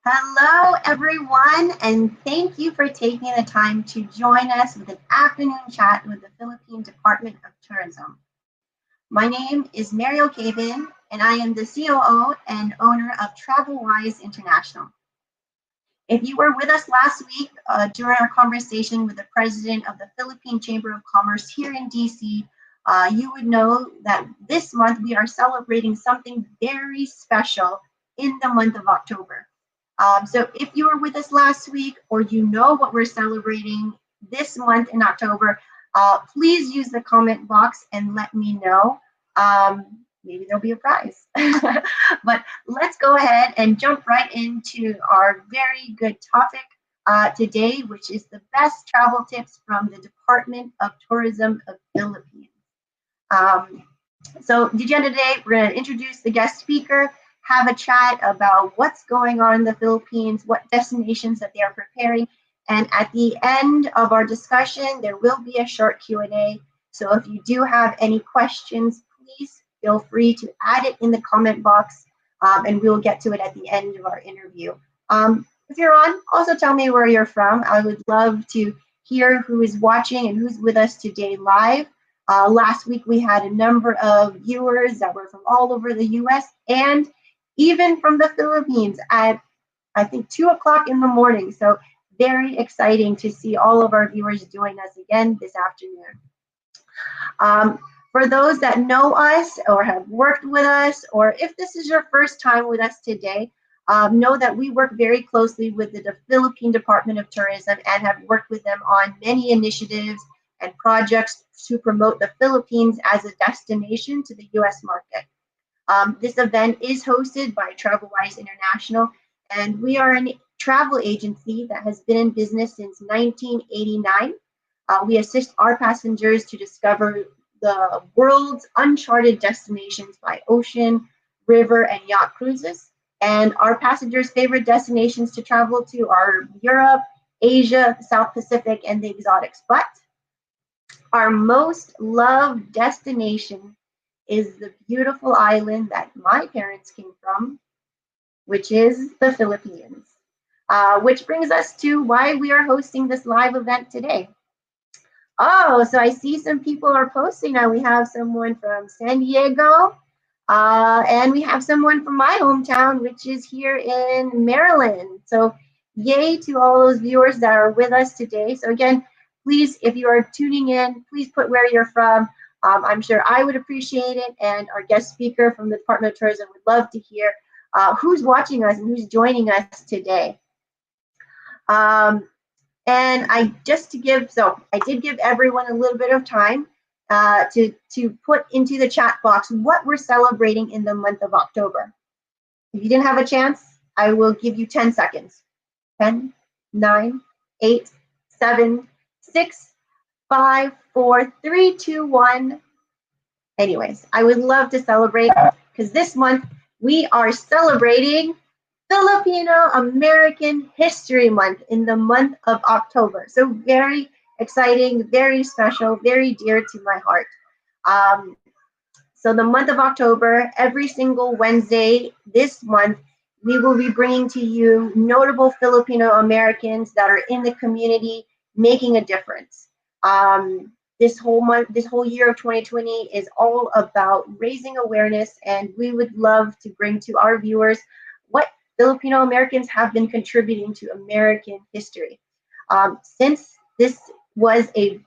Hello, everyone, and thank you for taking the time to join us with an afternoon chat with the Philippine Department of Tourism. My name is Mariel Cabin, and I am the COO and owner of TravelWise International. If you were with us last week during our conversation with the president of the Philippine Chamber of Commerce here in DC, you would know that this month we are celebrating something very special in the month of October. So if you were with us last week or you know what we're celebrating this month in October, please use the comment box and let me know. Maybe there'll be a prize. But let's go ahead and jump right into our very good topic today, which is the best travel tips from the Department of Tourism of Philippines. So the agenda today, we're going to introduce the guest speaker, have a chat about what's going on in the Philippines, what destinations that they are preparing, and at the end of our discussion, there will be a short Q&A. So if you do have any questions, please feel free to add it in the comment box, and we'll get to it at the end of our interview. If you're on, also tell me where you're from. I would love to hear who is watching and who's with us today live. Last week, we had a number of viewers that were from all over the US and even from the Philippines at, I think, 2 o'clock in the morning. So very exciting to see all of our viewers join us again this afternoon. For those that know us or have worked with us, or if this is your first time with us today, know that we work very closely with the Philippine Department of Tourism and have worked with them on many initiatives and projects to promote the Philippines as a destination to the US market. This event is hosted by TravelWise International, and we are a travel agency that has been in business since 1989. We assist our passengers to discover the world's uncharted destinations by ocean, river, and yacht cruises. And our passengers' favorite destinations to travel to are Europe, Asia, South Pacific, and the exotics. But our most loved destination is the beautiful island that my parents came from, which is the Philippines. Which brings us to why we are hosting this live event today. Oh, so I see some people are posting now. We have someone from San Diego, and we have someone from my hometown, which is here in Maryland. So yay to all those viewers that are with us today. So again, please, if you are tuning in, please put where you're from. I'm sure I would appreciate it, and our guest speaker from the Department of Tourism would love to hear who's watching us and who's joining us today. And I did give everyone a little bit of time to put into the chat box what we're celebrating in the month of October. If you didn't have a chance, I will give you 10 seconds. 10, 9, 8, 7, 6, 5, 4, 3, 2, 1. Anyways, I would love to celebrate because this month we are celebrating Filipino American History Month in the month of October. So very exciting, very special, very dear to my heart. So the month of October, every single Wednesday this month, we will be bringing to you notable Filipino Americans that are in the community making a difference. This whole year of 2020 is all about raising awareness, and we would love to bring to our viewers what Filipino Americans have been contributing to American history. Since this was a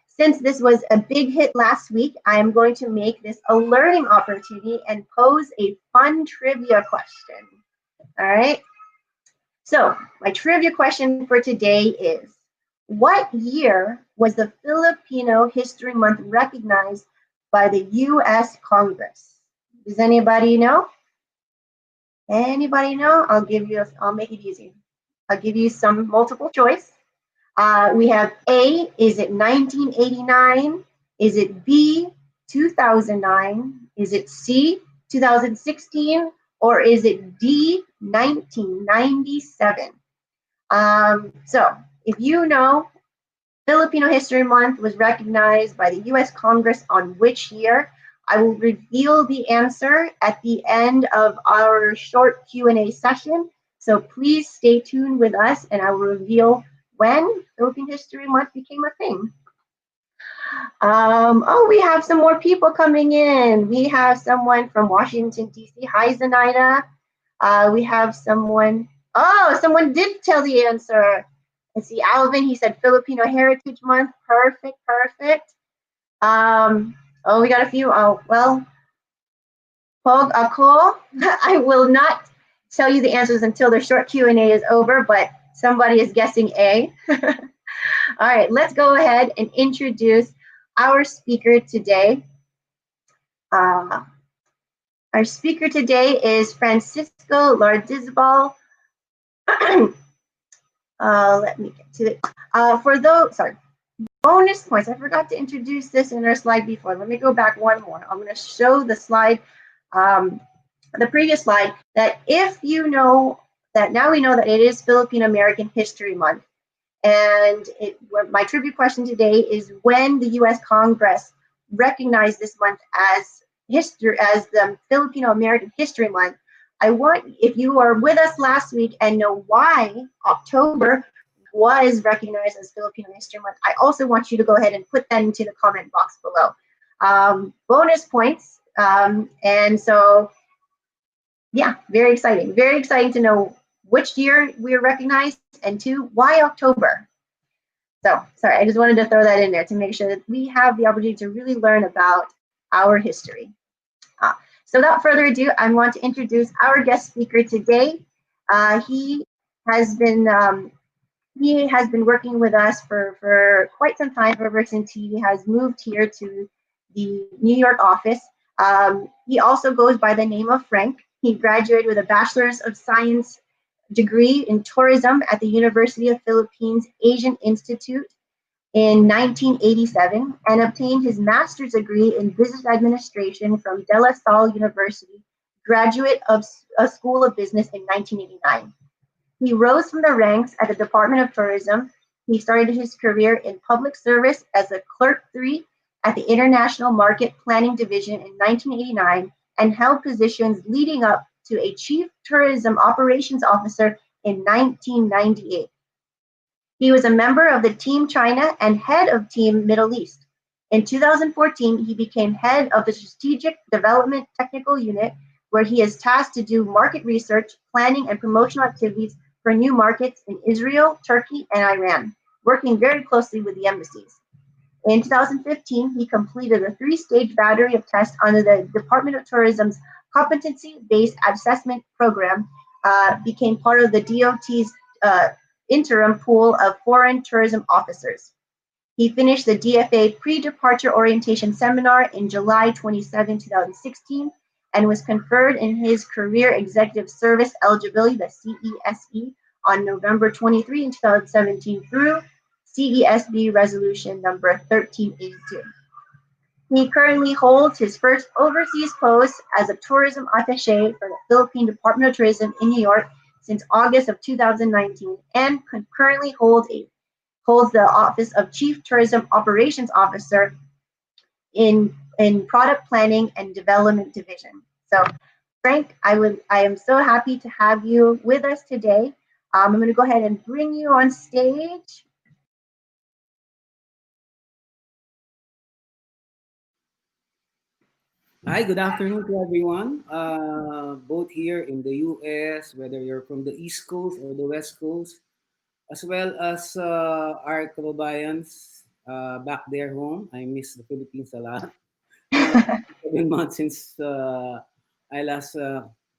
since this was a big hit last week, I am going to make this a learning opportunity and pose a fun trivia question. All right. So my trivia question for today is, what year was the Filipino History Month recognized by the U.S. Congress? Does anybody know? Anybody know? I'll make it easy. I'll give you some multiple choice. We have A, is it 1989? Is it B, 2009? Is it C, 2016? Or is it D, 1997? So if you know, Filipino History Month was recognized by the U.S. Congress on which year? I will reveal the answer at the end of our short Q&A session. So please stay tuned with us, and I will reveal when Philippine History Month became a thing. Oh, we have some more people coming in. We have someone from Washington, D.C. Hi, Zenaida. We have someone. Oh, someone did tell the answer. Let's see, Alvin, he said Filipino Heritage Month. Perfect, perfect. Oh, we got a few. Oh, well, Pog ako. I will not tell you the answers until the short Q&A is over, but somebody is guessing A. All right, let's go ahead and introduce our speaker today. Our speaker today is Francisco Lardizabal. Let me get to it. For those, sorry, bonus points. I forgot to introduce this in our slide before. Let me go back one more. I'm going to show the slide, the previous slide, that if you know that now we know that it is Filipino American History Month. And my trivia question today is when the U.S. Congress recognized this month as the Filipino American History Month. I want, if you are with us last week and know why October was recognized as Filipino History Month, I also want you to go ahead and put that into the comment box below. Bonus points. And so, yeah, very exciting to know which year we are recognized, and two, why October? So, sorry, I just wanted to throw that in there to make sure that we have the opportunity to really learn about our history. So without further ado, I want to introduce our guest speaker today. He has been working with us for quite some time, ever since he has moved here to the New York office. He also goes by the name of Frank. He graduated with a Bachelor's of Science degree in tourism at the University of Philippines Asian Institute in 1987 and obtained his master's degree in business administration from De La Salle University, graduate of a School of Business in 1989. He rose from the ranks at the Department of Tourism. He started his career in public service as a clerk 3 at the International Market Planning Division in 1989 and held positions leading up to a Chief Tourism Operations Officer in 1998. He was a member of the Team China and head of Team Middle East. In 2014, he became head of the Strategic Development Technical Unit, where he is tasked to do market research, planning, and promotional activities for new markets in Israel, Turkey, and Iran, working very closely with the embassies. In 2015, he completed a 3-stage battery of tests under the Department of Tourism's competency-based assessment program, became part of the DOT's interim pool of foreign tourism officers. He finished the DFA pre-departure orientation seminar in July 27, 2016, and was conferred in his career executive service eligibility, the CESE, on November 23, 2017 through CESB resolution number 1382. He currently holds his first overseas post as a tourism attaché for the Philippine Department of Tourism in New York since August of 2019, and currently holds the office of Chief Tourism Operations Officer in Product Planning and Development Division. So, Frank, I am so happy to have you with us today. I'm going to go ahead and bring you on stage. Hi, good afternoon to everyone, both here in the US, whether you're from the East Coast or the West Coast, as well as our kababayans back there home. I miss the Philippines a lot. 7 months since I last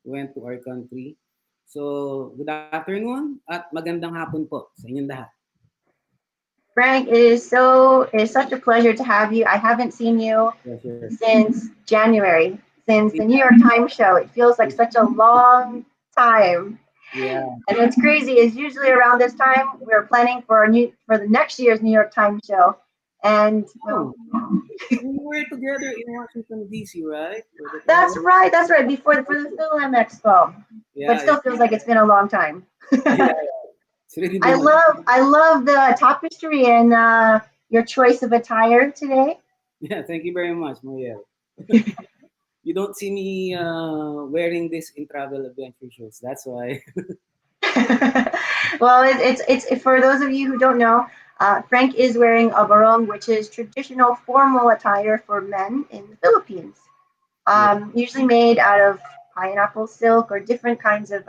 went to our country. So, good afternoon at magandang hapon po sa inyong lahat. Frank, it is such a pleasure to have you. I haven't seen you since January, since the New York Times show. It feels like such a long time. Yeah. And what's crazy is usually around this time we're planning for the next year's New York Times show. And we were together in Washington D.C., right? That's right. For the Film Expo. Yeah, but still feels like it's been a long time. Yeah. Really I love the tapestry and your choice of attire today. Yeah, thank you very much, Marielle. You don't see me wearing this in travel adventure shows. That's why. Well, it's for those of you who don't know, Frank is wearing a barong, which is traditional formal attire for men in the Philippines. Yeah. Usually made out of pineapple silk or different kinds of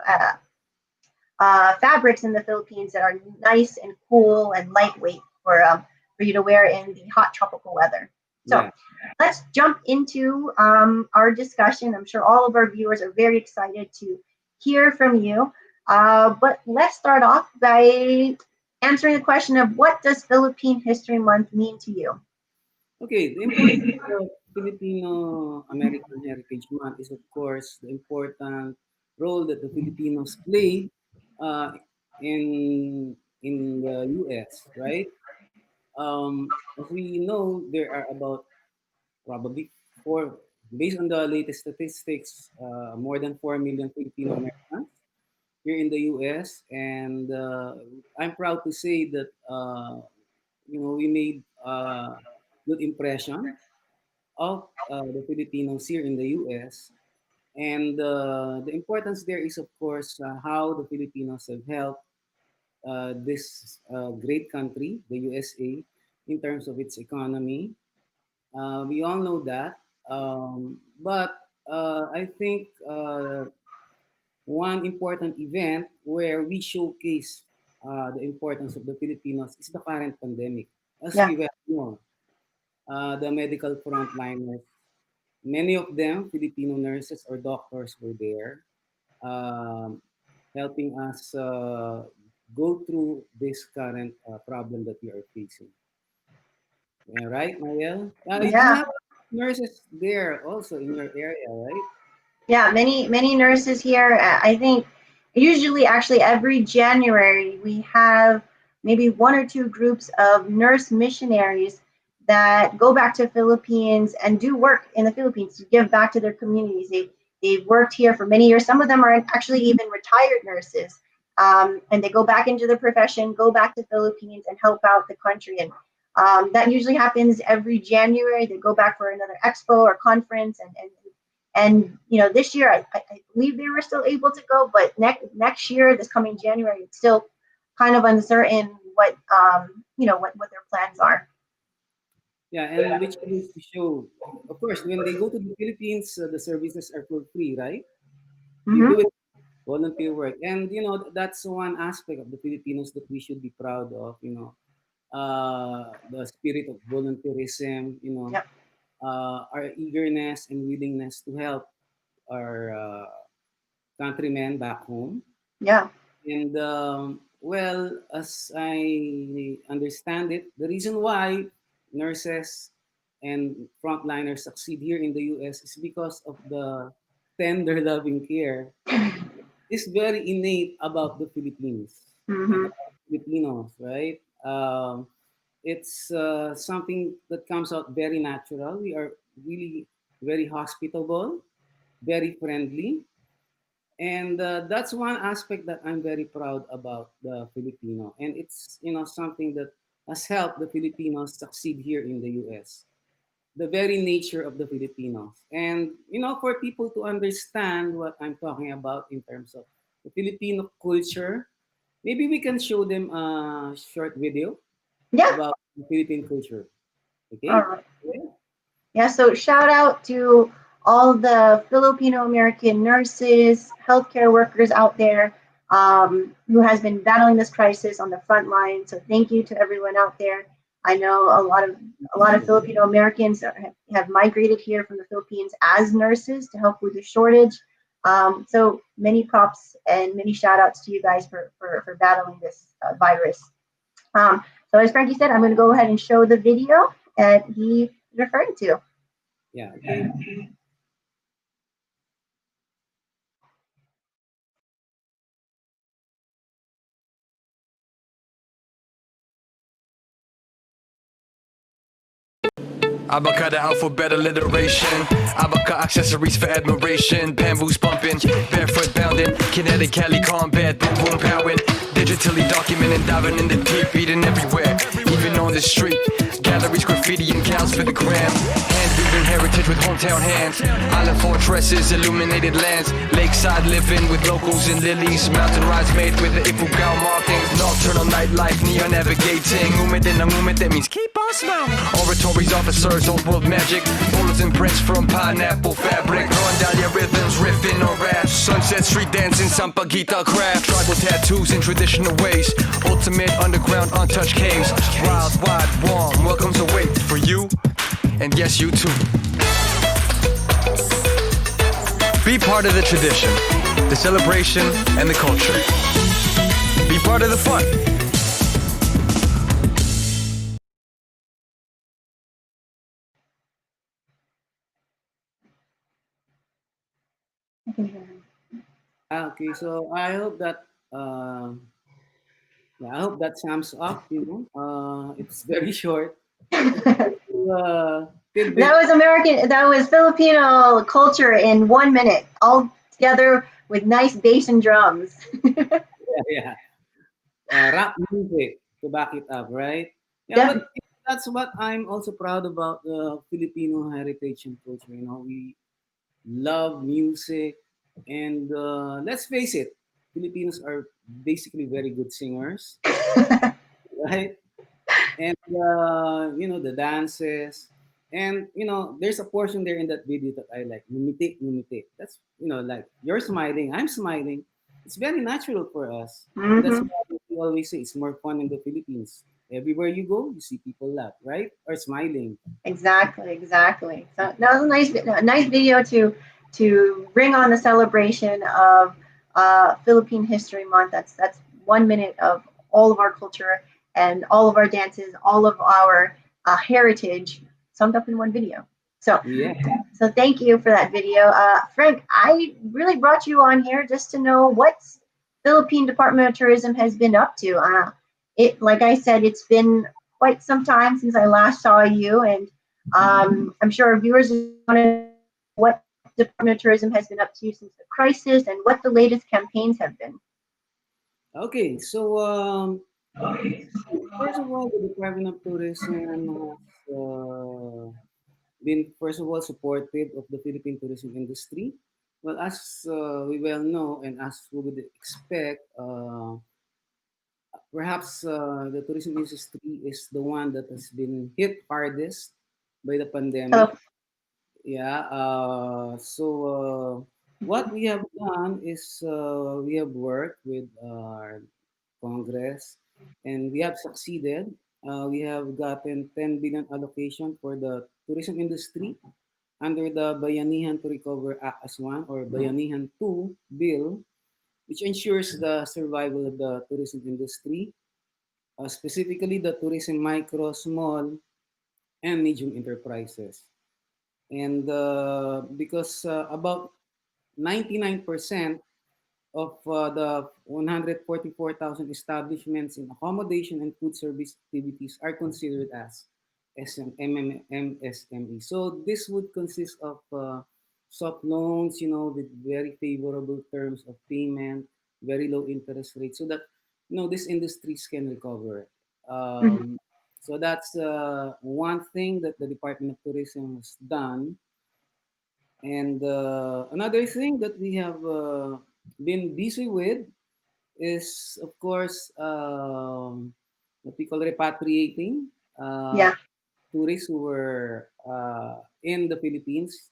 fabrics in the Philippines that are nice and cool and lightweight for you to wear in the hot tropical weather. So Yeah. let's jump into our discussion. I'm sure all of our viewers are very excited to hear from you. But let's start off by answering the question of what does Philippine History Month mean to you? Okay. The importance of Filipino American Heritage Month is, of course, the important role that the Filipinos played uh, in the U.S. Right? As we know, there are about probably four, based on the latest statistics, more than 4 million Filipino Americans here in the U.S. And I'm proud to say that we made good impression of the Filipinos here in the U.S. And the importance there is, of course, how the Filipinos have helped this great country, the USA, in terms of its economy. We all know that. But I think one important event where we showcase the importance of the Filipinos is the current pandemic. As Yeah, we well know, the medical frontliners, many of them, Filipino nurses or doctors, were there um, helping us go through this current problem that we are facing. Yeah, right, Mariel? You yeah. have nurses there also in your area, right? Yeah, many nurses here. I think usually, actually, every January we have maybe one or two groups of nurse missionaries that go back to Philippines and do work in the Philippines to give back to their communities. They've worked here for many years. Some of them are actually even retired nurses, and they go back into the profession, go back to Philippines and help out the country. And that usually happens every January. They go back for another expo or conference, and this year I believe they were still able to go, but next year, this coming January, it's still kind of uncertain what their plans are. Yeah, and which goes to show, of course, when they go to the Philippines, the services are for free, right? They Hmm. do it volunteer work, and that's one aspect of the Filipinos that we should be proud of. The spirit of volunteerism. Yep. Our eagerness and willingness to help our countrymen back home. Yeah. And well, as I understand it, the reason why nurses and frontliners succeed here in the US is because of the tender loving care is very innate about the Philippines and Hmm. about Filipinos, right? It's something that comes out very natural. We are really very hospitable, very friendly, and that's one aspect that I'm very proud about the Filipino, and it's something that has helped the Filipinos succeed here in the U.S. The very nature of the Filipinos, and for people to understand what I'm talking about in terms of the Filipino culture, maybe we can show them a short video Yeah. about the Philippine culture. All Okay? right. Yeah, so shout out to all the Filipino American nurses, healthcare workers out there who has been battling this crisis on the front line. So thank you to everyone out there. I know a lot of Filipino Americans have migrated here from the Philippines as nurses to help with the shortage. So many props and many shout outs to you guys for battling this virus. So as Frankie said, I'm going to go ahead and show the video that he referring to. Yeah. Okay. Abaca the alphabet alliteration. Abaca accessories for admiration. Bamboo's bumping, barefoot bounding. Kinetic Cali combat, boom boom powing. Digitally documenting, diving in the deep, beating everywhere. Even on the street. Galleries, graffiti, and gals for the gram. Hand weaving heritage Village with hometown hands. Island fortresses, illuminated lands. Lakeside living with locals and lilies. Mountain rides made with the Ifugao markings. Nocturnal nightlife, neon navigating. Umid in a movement that means keep on smiling. Oratories, officers, old world magic. Bullets and prints from pineapple fabric. Rondalia rhythms, riffing or raps. Sunset street dancing, Sampaguita craft. Tribal tattoos in traditional ways. Ultimate underground untouched caves. Wild, wide, warm, welcomes await for you. And yes, you too. Be part of the tradition, the celebration, and the culture. Be part of the fun. I can hear him. Okay, so I hope that sums up. It's very short. Tidbit. That was Filipino culture in 1 minute, all together with nice bass and drums. Yeah. Rap music to back it up, right? Yeah, Def- but that's what I'm also proud about the Filipino heritage and culture. We love music, and let's face it, Filipinos are basically very good singers, right? And the dances, and there's a portion there in that video that I like. Numite, numite. That's like you're smiling, I'm smiling. It's very natural for us, and that's Mhm. why we always say it's more fun in the Philippines. Everywhere you go, you see people laugh, right, or smiling. Exactly. So that was a nice video to bring on the celebration of Philippine History Month. That's 1 minute of all of our culture and all of our dances, all of our heritage summed up in one video. So, Yeah. so thank you for that video, Frank. I really brought you on here just to know what Philippine Department of Tourism has been up to. Like I said, it's been quite some time since I last saw you, and I'm sure our viewers want to know what Department of Tourism has been up to since the crisis and what the latest campaigns have been. Okay, so first of all, the Department of Tourism has been, first of all, supportive of the Philippine tourism industry. Well, as we well know, and as we would expect, perhaps the tourism industry is the one that has been hit hardest by the pandemic. Hello. Yeah. What we have done is we have worked with our Congress, and we have succeeded. We have gotten 10 billion allocation for the tourism industry under the Bayanihan to Recover Act as one, or Bayanihan 2 bill, which ensures the survival of the tourism industry, specifically the tourism micro, small, and medium enterprises. And because about 99% of the 144,000 establishments in accommodation and food service activities are considered as MSME. So this would consist of soft loans, with very favorable terms of payment, very low interest rates, so that these industries can recover. Mhm. So that's one thing that the Department of Tourism has done. And another thing that we have been busy with is, of course, what we call repatriating Yeah. tourists who were in the Philippines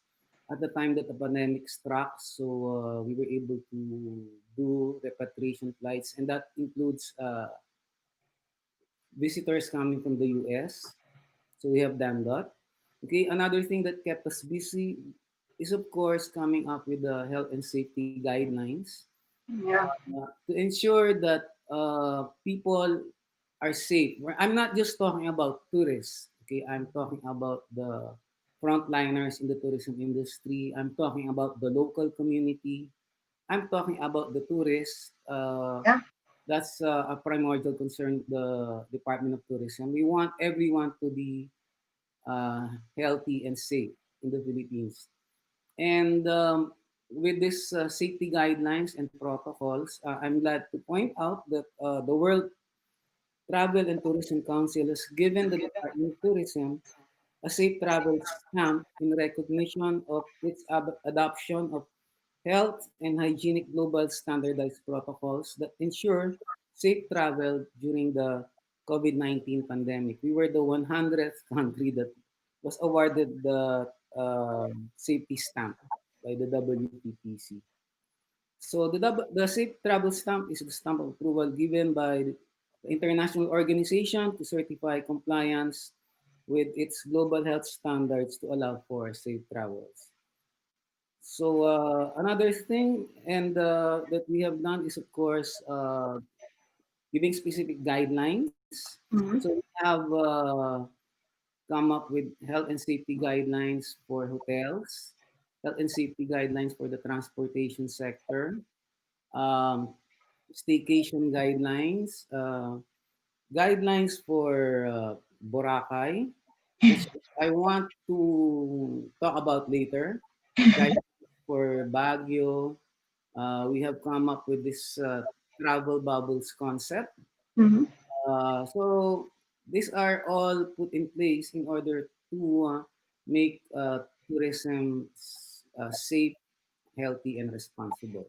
at the time that the pandemic struck. So we were able to do repatriation flights, and that includes visitors coming from the US. So we have done that. Okay, another thing that kept us busy is, of course, coming up with the health and safety guidelines Yeah. to ensure that people are safe. I'm not just talking about tourists. Okay, I'm talking about the frontliners in the tourism industry. I'm talking about the local community. I'm talking about the tourists. Yeah. That's a primordial concern of the Department of Tourism. We want everyone to be healthy and safe in the Philippines. And with these safety guidelines and protocols, I'm glad to point out that the World Travel and Tourism Council has given the Department of Tourism a safe travel stamp in recognition of its adoption of health and hygienic global standardized protocols that ensure safe travel during the COVID-19 pandemic. We were the 100th country that was awarded the safety stamp by the WPPC. So the safe travel stamp is the stamp of approval given by the international organization to certify compliance with its global health standards to allow for safe travels. So another thing and that we have done is of course giving specific guidelines. Mhm. So we have come up with health and safety guidelines for hotels, health and safety guidelines for the transportation sector, um, staycation guidelines, guidelines for Boracay, which I want to talk about later. Guidelines for Baguio. We have come up with this travel bubbles concept. Mhm. So these are all put in place in order to make tourism safe, healthy, and responsible.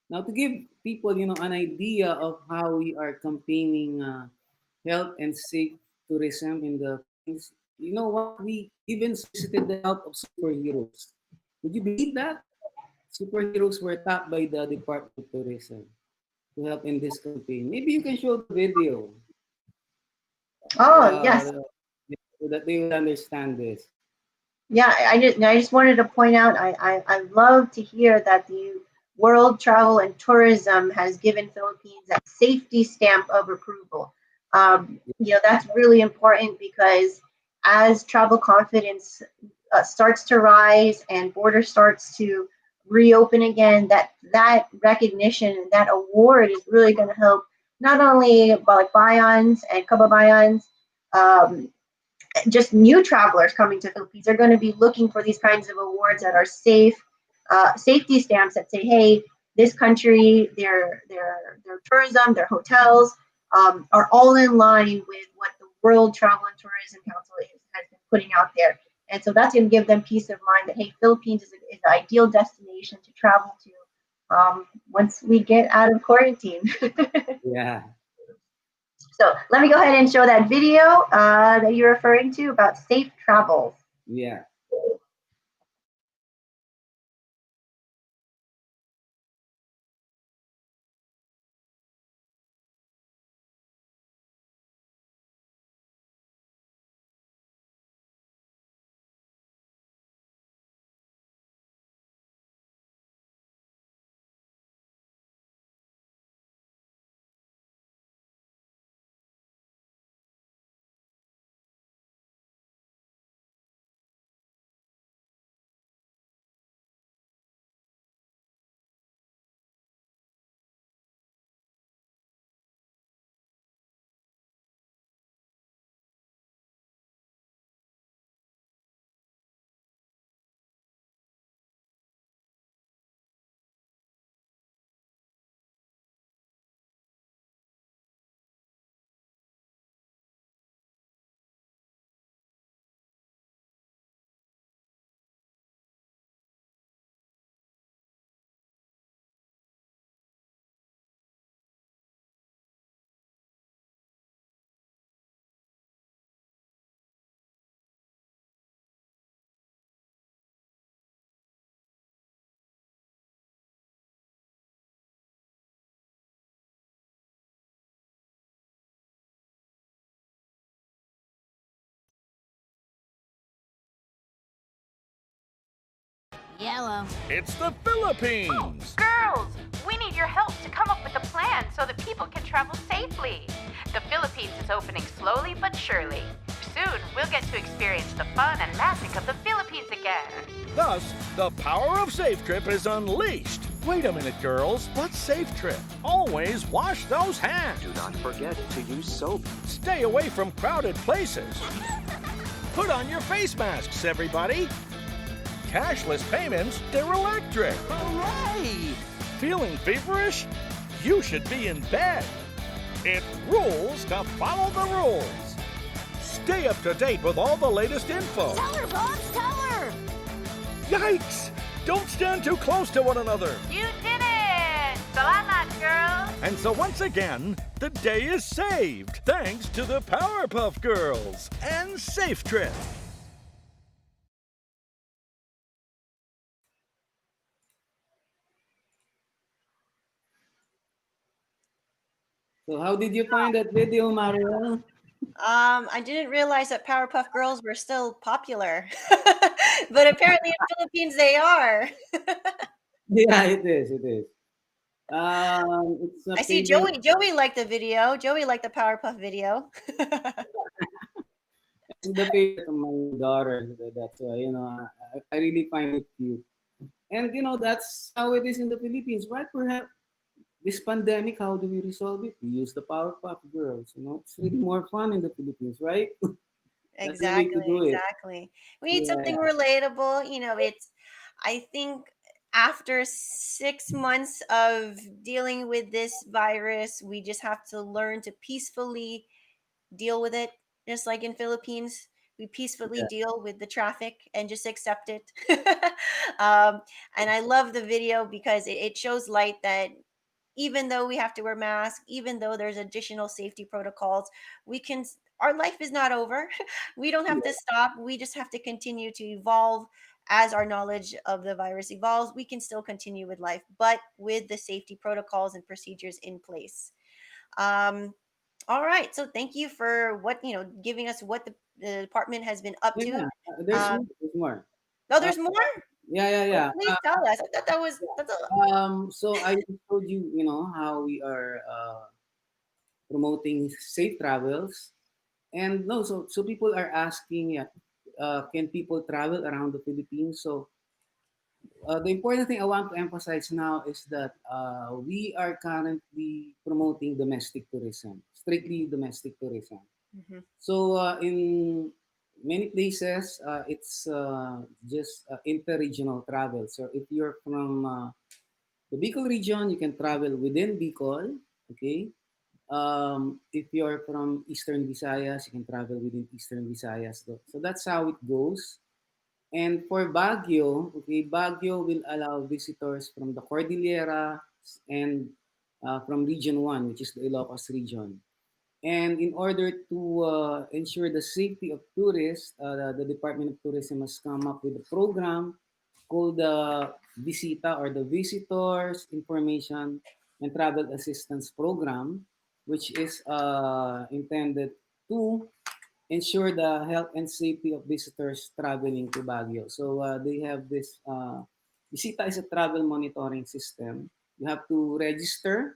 Now, to give people, an idea of how we are campaigning health and safe tourism in the Philippines, you know what? We even solicited the help of superheroes. Would you believe that? Superheroes were tapped by the Department of Tourism to help in this campaign. Maybe you can show the video Oh, yes. uh, so that they will understand this. Yeah, I just wanted to point out I love to hear that the World Travel and Tourism has given Philippines a safety stamp of approval. That's really important because as travel confidence starts to rise and border starts to reopen again, that recognition, that award is really going to help not only Balikbayans and Kababayans, um, just new travelers coming to Philippines are going to be looking for these kinds of awards that are safe, safety stamps that say, hey, this country, their tourism, their hotels are all in line with what the World Travel and Tourism Council has been putting out there. And so that's going to give them peace of mind that, hey, Philippines is the ideal destination to travel to once we get out of quarantine. Yeah, So let me go ahead and show that video that you're referring to about safe travels. yeah. Yellow. It's the Philippines! Girls, we need your help to come up with a plan so that people can travel safely. The Philippines is opening slowly but surely. Soon, we'll get to experience the fun and magic of the Philippines again. Thus, the power of Safe Trip is unleashed. Wait a minute, girls. What's Safe Trip? Always wash those hands. Do not forget to use soap. Stay away from crowded places. Put on your face masks, everybody. Cashless payments, they're electric. Hooray! Feeling feverish? You should be in bed. It rules to follow the rules. Stay up to date with all the latest info. Tell her, Bobs, tell her! Yikes! Don't stand too close to one another. You did it! Salamat, girls! And so once again, the day is saved thanks to the Powerpuff Girls and Safe Trip. So how did you find that video, Mariel? I didn't realize that Powerpuff Girls were still popular, but apparently in the Philippines they are. Yeah, it is. It is. It's a I see favorite- Joey liked the video. Joey liked the Powerpuff video. It's the favorite of my daughter. That's why I really find it cute. And that's how it is in the Philippines, right? Perhaps this pandemic, how do we resolve it? We use the Powerpuff Girls. It's really more fun in the Philippines, right? That's the way to do it. Exactly. We need Yeah. something relatable. I think after 6 months of dealing with this virus, we just have to learn to peacefully deal with it. Just like in Philippines, we peacefully Yeah. deal with the traffic and just accept it. And I love the video because it shows light that even though we have to wear masks, even though there's additional safety protocols, our life is not over. We don't have to stop. We just have to continue to evolve as our knowledge of the virus evolves. We can still continue with life, but with the safety protocols and procedures in place. Um, all right. So thank you for giving us what the department has been up to. Yeah, there's Um, more. There's more. Oh, there's more? Yeah. Please tell us. I thought that's a So I told you, how we are promoting safe travels, and no, so people are asking, yeah, can people travel around the Philippines? So the important thing I want to emphasize now is that we are currently promoting domestic tourism, strictly domestic tourism. Mhm. So in many places, it's just inter-regional travel. So if you're from the Bicol region, you can travel within Bicol. Okay. If you're from Eastern Visayas, you can travel within Eastern Visayas. So that's how it goes. And for Baguio, okay, Baguio will allow visitors from the Cordillera and from Region 1, which is the Ilocos region. And in order to ensure the safety of tourists, the Department of Tourism has come up with a program called the Visita, or the Visitors Information and Travel Assistance Program, which is intended to ensure the health and safety of visitors traveling to Baguio. So they have this, Visita is a travel monitoring system. You have to register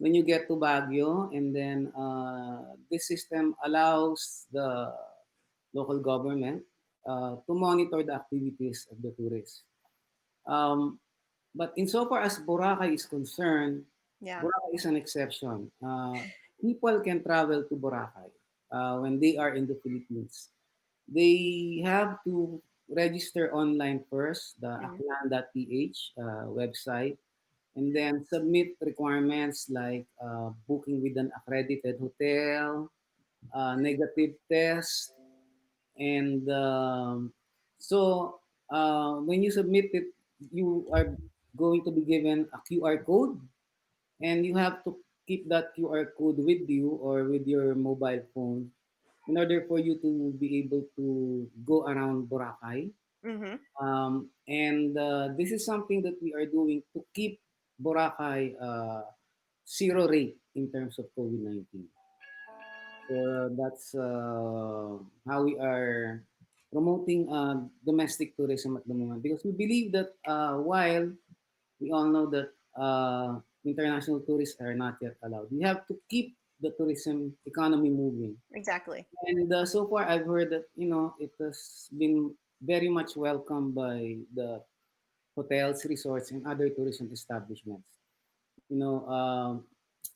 when you get to Baguio, and then this system allows the local government to monitor the activities of the tourists. Um, but insofar as Boracay is concerned, yeah. Boracay is an exception. People can travel to Boracay when they are in the Philippines. They have to register online first, the aklan.ph website, and then submit requirements like booking with an accredited hotel, negative test, and when you submit it, you are going to be given a QR code, and you have to keep that QR code with you or with your mobile phone in order for you to be able to go around Boracay. Mm-hmm. And this is something that we are doing to keep Boracay zero rate in terms of COVID-19. So that's how we are promoting domestic tourism at the moment, because we believe that while we all know that international tourists are not yet allowed, we have to keep the tourism economy moving. Exactly. And so far, I've heard that it has been very much welcomed by the hotels, resorts, and other tourism establishments. You know,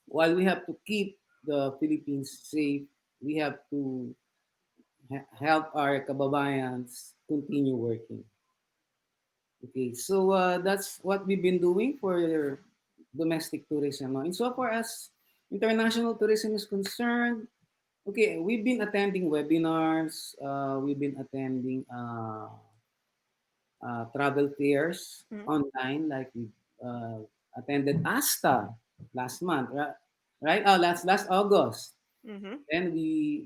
while we have to keep the Philippines safe, we have to help our kababayans continue working. Okay, so that's what we've been doing for domestic tourism. Now, insofar as international tourism is concerned, Okay, we've been attending webinars. We've been attending travel fairs Mhm. online, like we uh, attended ASTA last month, right? Oh, last August. Mhm. Then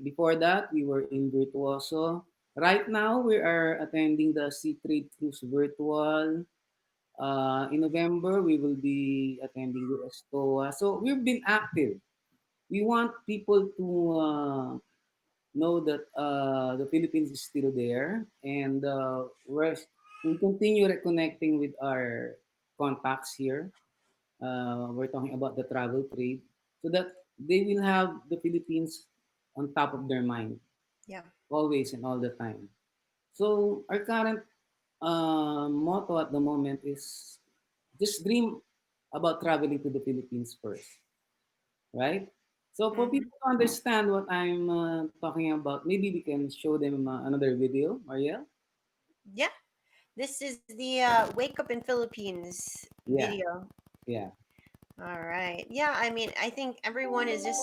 before that we were in Virtuoso. Right now we are attending the Sea Trade Cruise virtual. In November we will be attending US TOA. So we've been active. We want people to know that the Philippines is still there, and we continue reconnecting with our contacts here. We're talking about the travel trade, so that they will have the Philippines on top of their mind, Yeah. always and all the time. So our current motto at the moment is just dream about traveling to the Philippines first, right? So for Mhm. people to understand what I'm talking about, maybe we can show them another video, Marielle. Yeah. This is the Wake Up in Philippines Yeah, video. yeah, All right. Yeah, I mean, I think everyone is just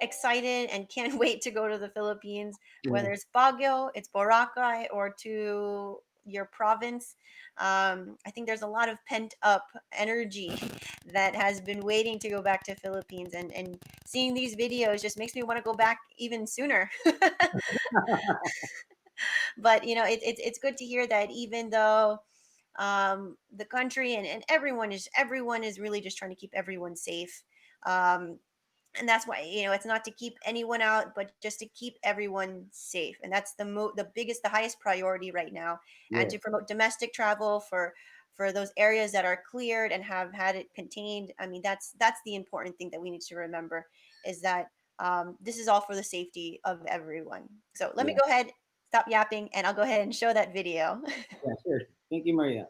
excited and can't wait to go to the Philippines, yeah, whether it's Baguio, it's Boracay, or to your province. I think there's a lot of pent up energy that has been waiting to go back to Philippines, and seeing these videos just makes me want to go back even sooner. But it's good to hear that even though the country and everyone is really just trying to keep everyone safe. um, and that's why it's not to keep anyone out but just to keep everyone safe, and that's the biggest, the highest priority right now, and yeah, to promote domestic travel for those areas that are cleared and have had it contained. I mean, that's the important thing that we need to remember, is that this is all for the safety of everyone. So let me yeah, go ahead, stop yapping, and I'll go ahead and show that video. yeah. Sure. Thank you, Maria.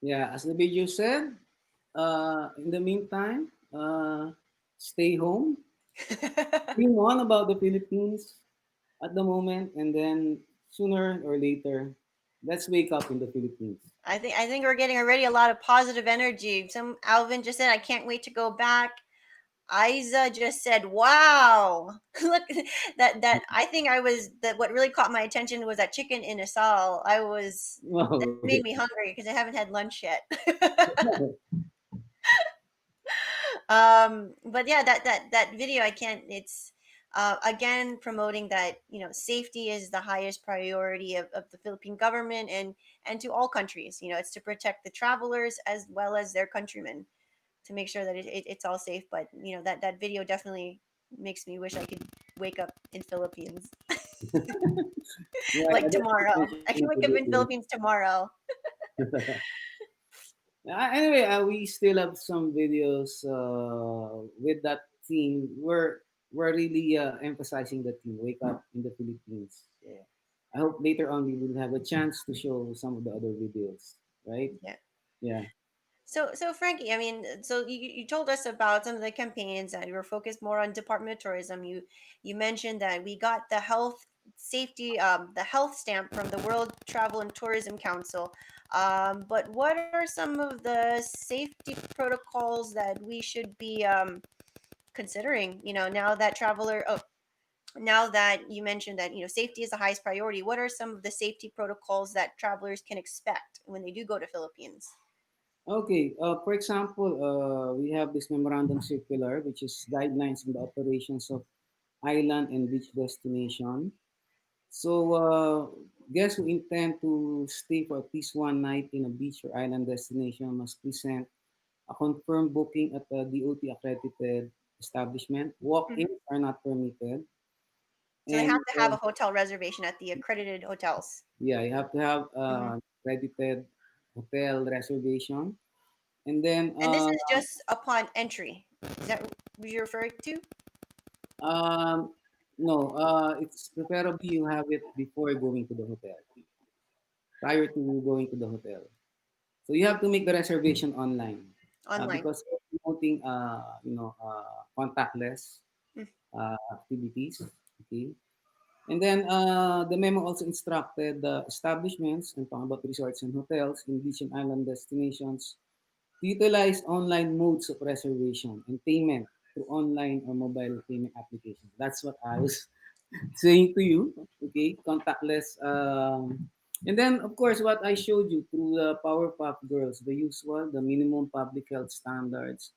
Yeah, as the video said, in the meantime, stay home, dream on about the Philippines at the moment, and then sooner or later, let's wake up in the Philippines. I think we're getting already a lot of positive energy. Some Alvin just said, "I can't wait to go back." Isa just said, "Wow, look that." I think I was that. What really caught my attention was that chicken in asal. That Wow. made me hungry because I haven't had lunch yet. But yeah, that video, I can't. It's again promoting that safety is the highest priority of the Philippine government, and to all countries. It's to protect the travelers as well as their countrymen, to make sure that it's all safe. But that video definitely makes me wish I could wake up in Philippines Yeah, like that's tomorrow. I can the wake up in video. Philippines tomorrow. Anyway, we still have some videos with that theme. We're really emphasizing the theme, wake up in the Philippines. Yeah. I hope later on we will have a chance to show some of the other videos, right? Yeah. Yeah. So Frankie, I mean, so you told us about some of the campaigns that you were focused more on Department of Tourism. You mentioned that we got the health stamp from the World Travel and Tourism Council. But what are some of the safety protocols that we should be considering? Now that you mentioned that safety is the highest priority, what are some of the safety protocols that travelers can expect when they do go to Philippines? Okay, for example, we have this memorandum circular, which is guidelines on the operations of island and beach destination. So, guests who intend to stay for at least one night in a beach or island destination must present a confirmed booking at a DOT accredited establishment. Mhm. Walk-ins are not permitted, So they and have to have a hotel reservation at the accredited hotels. yeah, you have to have Hmm. accredited hotel reservation, and then And this is just upon entry. Is that what you're referring to? um, no, it's preferably you have it before going to the hotel, prior to going to the hotel. So you have to make the reservation online Online. because we're promoting, contactless Mm. activities. Okay, and then the memo also instructed the establishments and talking about resorts and hotels in beach and island destinations to utilize online modes of reservation and payment through online or mobile payment applications. That's what I was saying to you. Okay, contactless. And then, of course, what I showed you through the Powerpuff Girls, the usual, the minimum public health standards,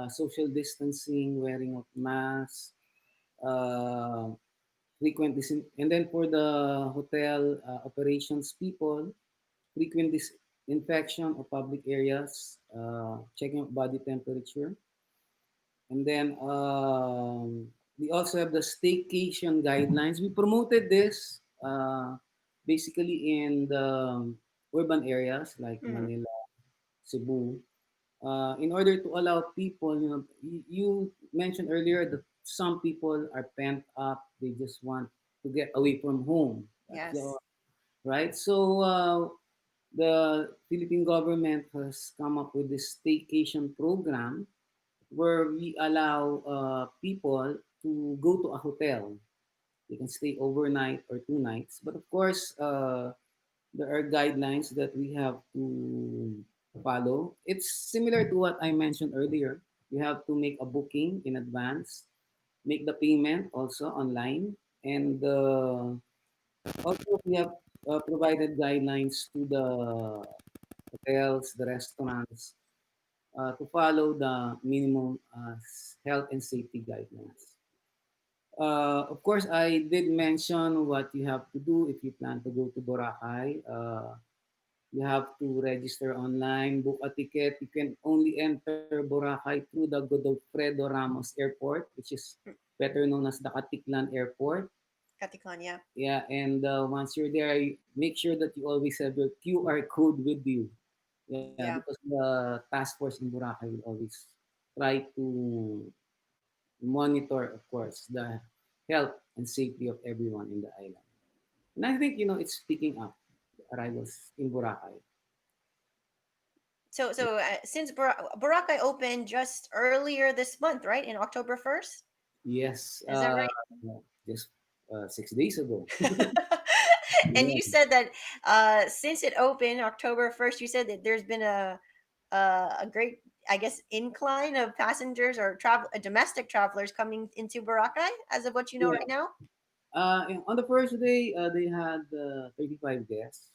social distancing, wearing of masks, uh, and then for the hotel operations people, frequent disinfection of public areas, checking of body temperature, and then we also have the staycation guidelines. We promoted this basically in the urban areas like Mhm. Manila, Cebu, in order to allow people, you mentioned earlier that some people are pent up, they just want to get away from home. That's the, Yes. right? So the Philippine government has come up with this staycation program where we allow people to go to a hotel. They can stay overnight or 2 nights. But of course, there are guidelines that we have to follow. It's similar to what I mentioned earlier. You have to make a booking in advance, make the payment also online, and also we have provided guidelines to the hotels, the restaurants, to follow the minimum health and safety guidelines. Of course, I did mention what you have to do if you plan to go to Boracay. You have to register online, book a ticket. You can only enter Boracay through the Godofredo Ramos Airport, which is better known as the Katiklan Airport. Katiklan, yeah. Yeah, and once you're there, make sure that you always have your QR code with you. Yeah, Yeah. because the task force in Boracay will always try to monitor, of course, the health and safety of everyone in the island. And I think, it's picking up arrivals in Boracay. So since Boracay opened just earlier this month, right? In October 1st? Yes, Is that right? just 6 days ago. And Yeah, you said that since it opened October 1st, you said that there's been a great, I guess, incline of passengers or domestic travelers coming into Boracay as of what you know yeah. right now. And on the first day, they had 35 guests.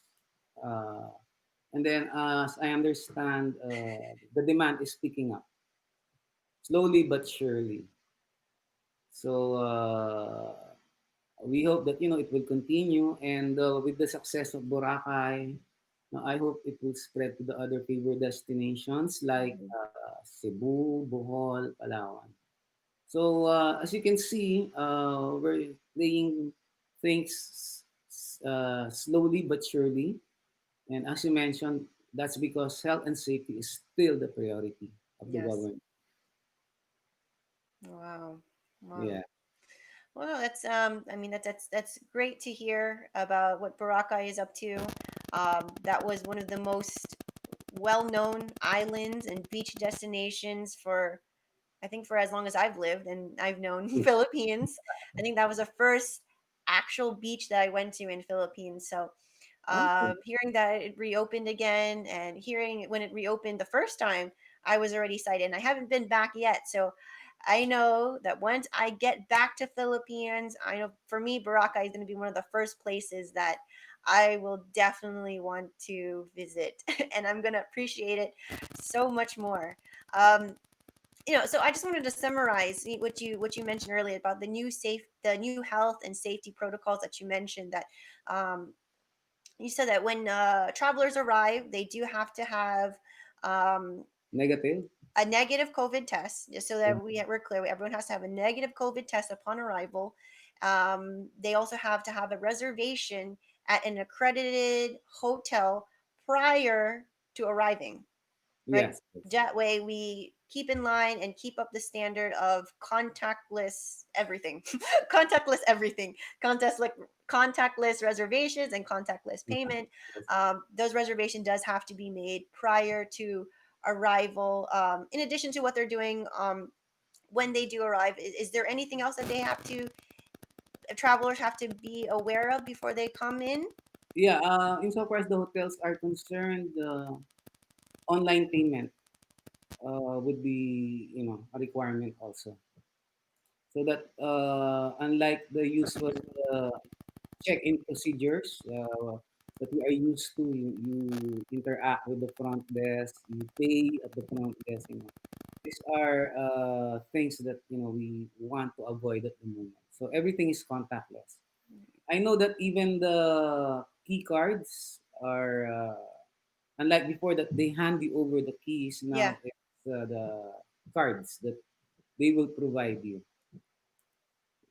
Uh, and then, as I understand, the demand is picking up slowly but surely. So, we hope that it will continue, and with the success of Boracay, I hope it will spread to the other favorite destinations like Mhm. Cebu, Bohol, Palawan. So as you can see, we're playing things slowly but surely, and as you mentioned, that's because health and safety is still the priority of the Yes. government. Wow. Wow. Yeah. Well, no, that's I mean that's great to hear about what Boracay is up to. That was one of the most well-known islands and beach destinations for, I think, for as long as I've lived and I've known Philippines. I think that was the first actual beach that I went to in Philippines. So Okay. Hearing that it reopened again, and hearing when it reopened the first time, I was already excited, and I haven't been back yet. So I know that once I get back to Philippines, I know for me, Boracay is going to be one of the first places that I will definitely want to visit, and I'm going to appreciate it so much more. Um, so I just wanted to summarize what you mentioned earlier about the new health and safety protocols that you mentioned. That you said that when travelers arrive, they do have to have um, Negative? a negative COVID test, just so Yeah. that we're clear. Everyone has to have a negative COVID test upon arrival. They also have to have a reservation at an accredited hotel prior to arriving, right? Yes. Yes. That way we keep in line and keep up the standard of contactless everything. Contactless everything. Contactless reservations and contactless Yeah. payment. Yes. Those reservation does have to be made prior to arrival. In addition to what they're doing when they do arrive, is there anything else that travelers have to be aware of before they come in? Yeah, insofar as the hotels are concerned, online payment would be, a requirement also. So that unlike the usual check-in procedures that we are used to, you interact with the front desk, you pay at the front desk. These are things that we want to avoid at the moment. So everything is contactless. I know that even the key cards are unlike before that they hand you over the keys. Yeah. Now it's the cards that they will provide you.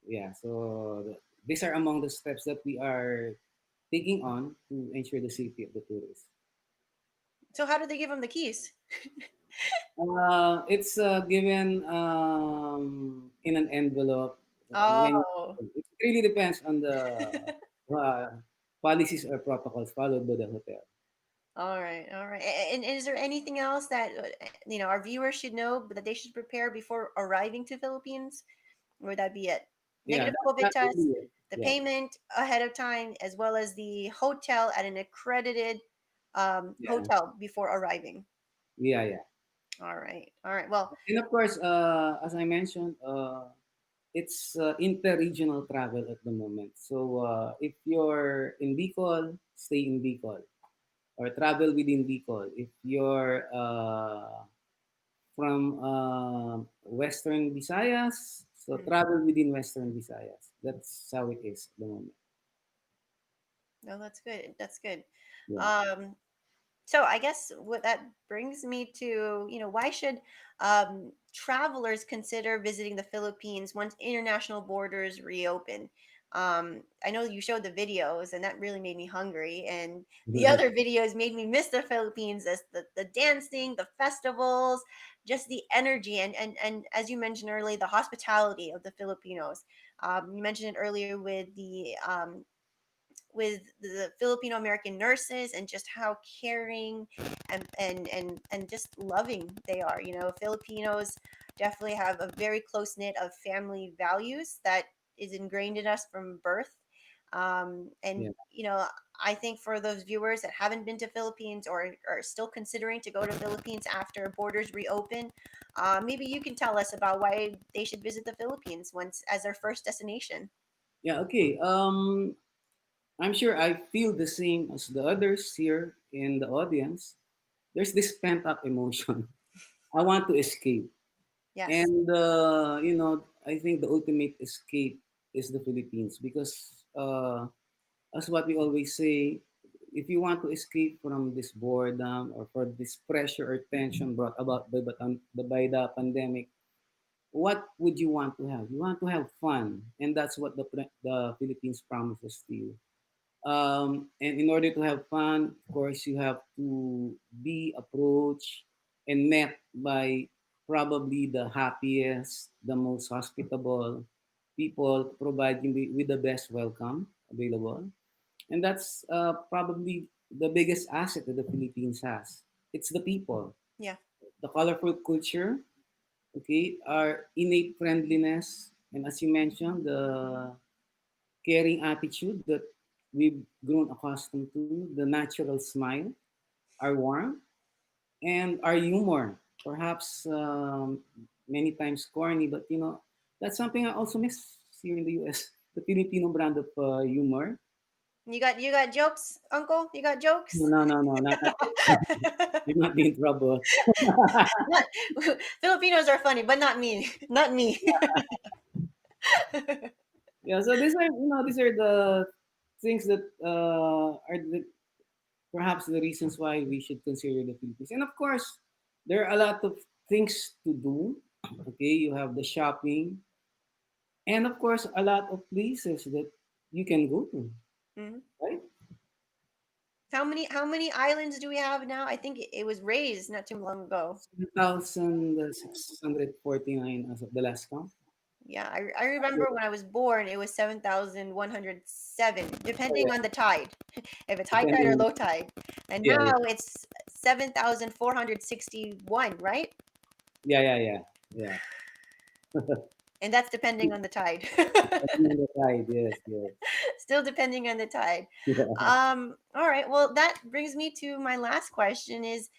Yeah, so these are among the steps that we are taking on to ensure the safety of the tourists. So how do they give them the keys? It's given in an envelope. When Oh. it really depends on the uh, policies or protocols followed by the hotel. All right, all right. And is there anything else that our viewers should know that they should prepare before arriving to Philippines? Or would that be it? Yeah, Negative COVID that would test, be it. the Yeah, payment ahead of time, as well as the hotel at an accredited yeah, hotel before arriving. yeah, yeah. All right, all right. Well, And of course, as I mentioned, it's inter-regional travel at the moment. So if you're in Bicol, stay in Bicol or travel within Bicol. If you're from Western Visayas, so mm, travel within Western Visayas. That's how it is at the moment. no, that's good. That's good. Yeah. Um, So I guess what that brings me to, why should travelers consider visiting the Philippines once international borders reopen? I know you showed the videos, and that really made me hungry. And the other videos made me miss the Philippines, as the dancing, the festivals, just the energy, and as you mentioned earlier, the hospitality of the Filipinos. You mentioned it earlier with the Filipino American nurses, and just how caring and just loving they are. Filipinos definitely have a very close knit of family values that is ingrained in us from birth. And Yeah. I think for those viewers that haven't been to Philippines, or are still considering to go to Philippines after borders reopen, maybe you can tell us about why they should visit the Philippines once as their first destination. Yeah. Okay. I'm sure I feel the same as the others here in the audience. There's this pent up emotion. I want to escape. Yes. And, I think the ultimate escape is the Philippines because, as what we always say, if you want to escape from this boredom or for this pressure or tension brought about by the pandemic, what would you want to have? You want to have fun. And that's what the Philippines promises to you. And in order to have fun, of course, you have to be approached and met by probably the happiest, the most hospitable people to provide you with the best welcome available. And that's probably the biggest asset that the Philippines has. It's the people, Yeah. the colorful culture, okay, our innate friendliness, and as you mentioned, the caring attitude that we've grown accustomed to, the natural smile, our warmth, and our humor. Perhaps many times corny, but that's something I also miss here in the US. The Filipino brand of humor. You got jokes, Uncle? You got jokes? No, no, no, not you not be in trouble. Not, Filipinos are funny, but not me. Not me. Yeah, so these are the things that perhaps the reasons why we should consider the Philippines. And of course, there are a lot of things to do. Okay, you have the shopping, and of course, a lot of places that you can go to, Mhm. right? How many islands do we have now? I think it was raised not too long ago. 1,649 as of the last count. Yeah, I remember when I was born, it was 7,107, depending Correct. on the tide, if it's high tide or Depending, low tide. And yeah, now it's 7,461, right? yeah, yeah, yeah, yeah. And that's depending on the tide. Depending on the tide, yes, yes. Still depending on the tide. Yeah. All right. Well, that brings me to my last question is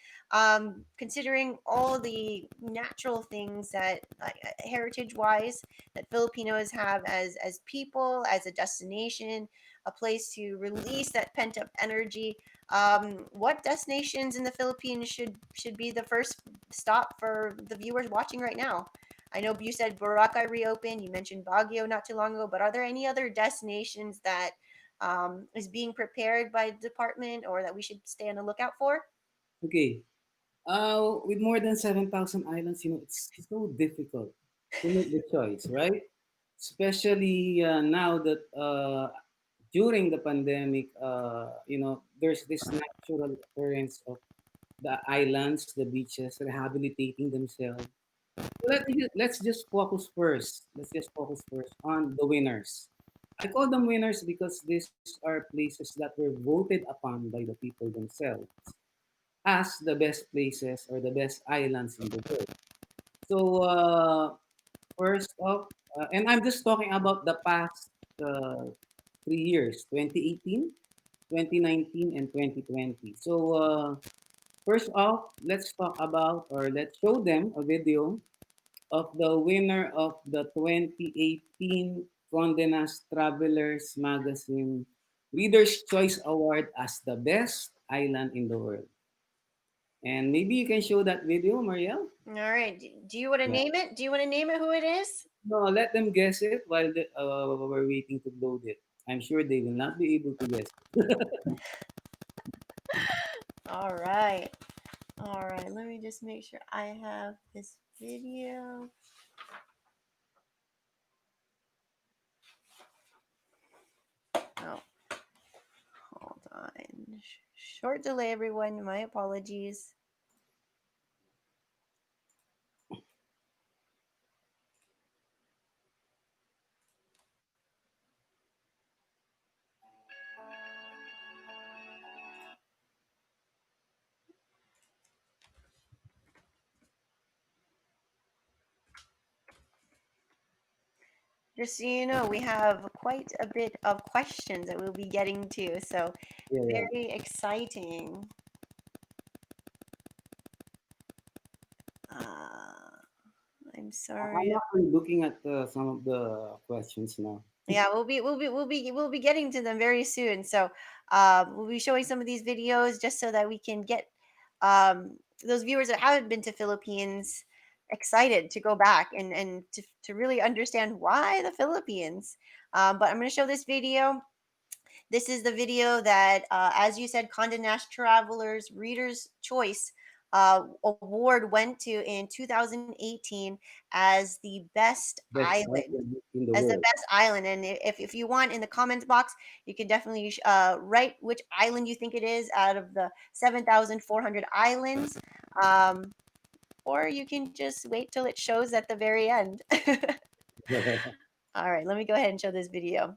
considering all the natural things that heritage wise that Filipinos have as people, as a destination, a place to release that pent up energy. What destinations in the Philippines should be the first stop for the viewers watching right now? I know you said Boracay reopened. You mentioned Baguio not too long ago, but are there any other destinations that is being prepared by the department or that we should stay on the lookout for? Okay. With more than 7,000 islands, it's so difficult to make the choice, right? Especially now that during the pandemic, there's this natural occurrence of the islands, the beaches rehabilitating themselves. Let's just focus first. Let's just focus first on the winners. I call them winners because these are places that were voted upon by the people themselves as the best places or the best islands in the world. So, first off, and I'm just talking about the past 3 years, 2018, 2019, and 2020. So, first off, let's talk about or let's show them a video of the winner of the 2018 Condé Nast Travelers Magazine Reader's Choice Award as the best island in the world. And maybe you can show that video, Marielle? All right. Do you want to Yeah. name it? Do you want to name it who it is? No, let them guess it while we're waiting to load it. I'm sure they will not be able to guess. All right. All right. Let me just make sure I have this video. Oh, hold on. Short delay, everyone. My apologies. Just so you know, we have quite a bit of questions that we'll be getting to. So Yeah, yeah. very exciting. I'm I'm sorry. actually looking at some of the questions now. Yeah, we'll be getting to them very soon. So we'll be showing some of these videos just so that we can get those viewers that haven't been to Philippines excited to go back and to really understand why the Philippines. But I'm going to show this video. This is the video that, as you said, Condé Nast Travelers Reader's Choice Award went to in 2018 as the best Best island. island in the As the world. best island, and if you want in the comments box, you can definitely write which island you think it is out of the 7,400 islands, or you can just wait till it shows at the very end. All right, let me go ahead and show this video.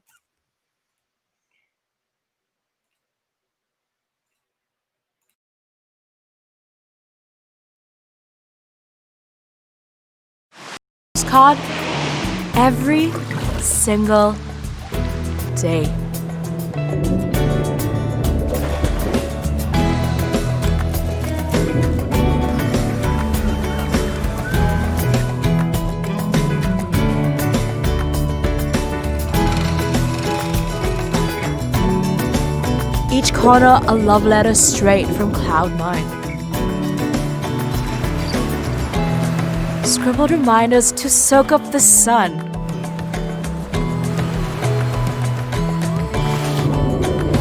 Cod every single day. Each corner a love letter straight from Cloud9. Scribbled reminders to soak up the sun.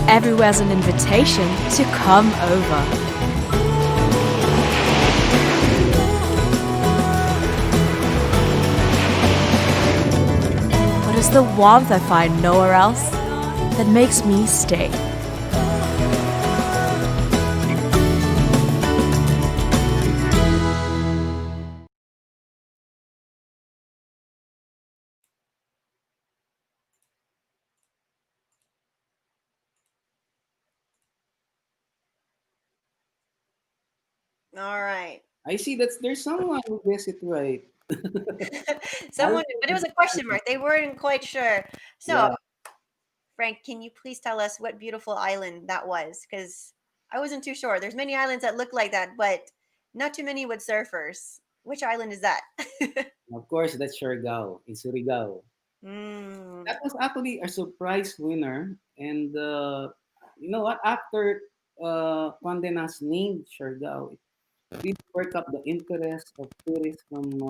Everywhere's an invitation to come over. But it's the warmth I find nowhere else that makes me stay. All right. I see that there's someone who gets it right. Someone, but it was a question mark. They weren't quite sure. So, Yeah. Frank, can you please tell us what beautiful island that was? Because I wasn't too sure. There's many islands that look like that, but not too many with surfers. Which island is that? Of course, that's Siargao in Surigao. Mm, That was actually a surprise winner. And you know what? After Condé Nast named Siargao, it did work up the interest of tourists from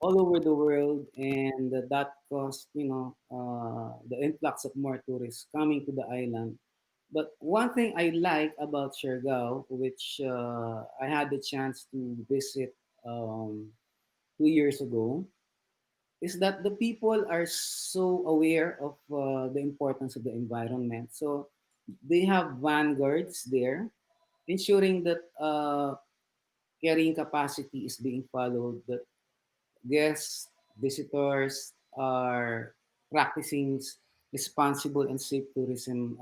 all over the world, and that caused, the influx of more tourists coming to the island. But one thing I like about Siargao, which I had the chance to visit um, 2 years ago, is that the people are so aware of the importance of the environment. So they have vanguards there, ensuring that carrying capacity is being followed, that guests, visitors are practicing responsible and safe tourism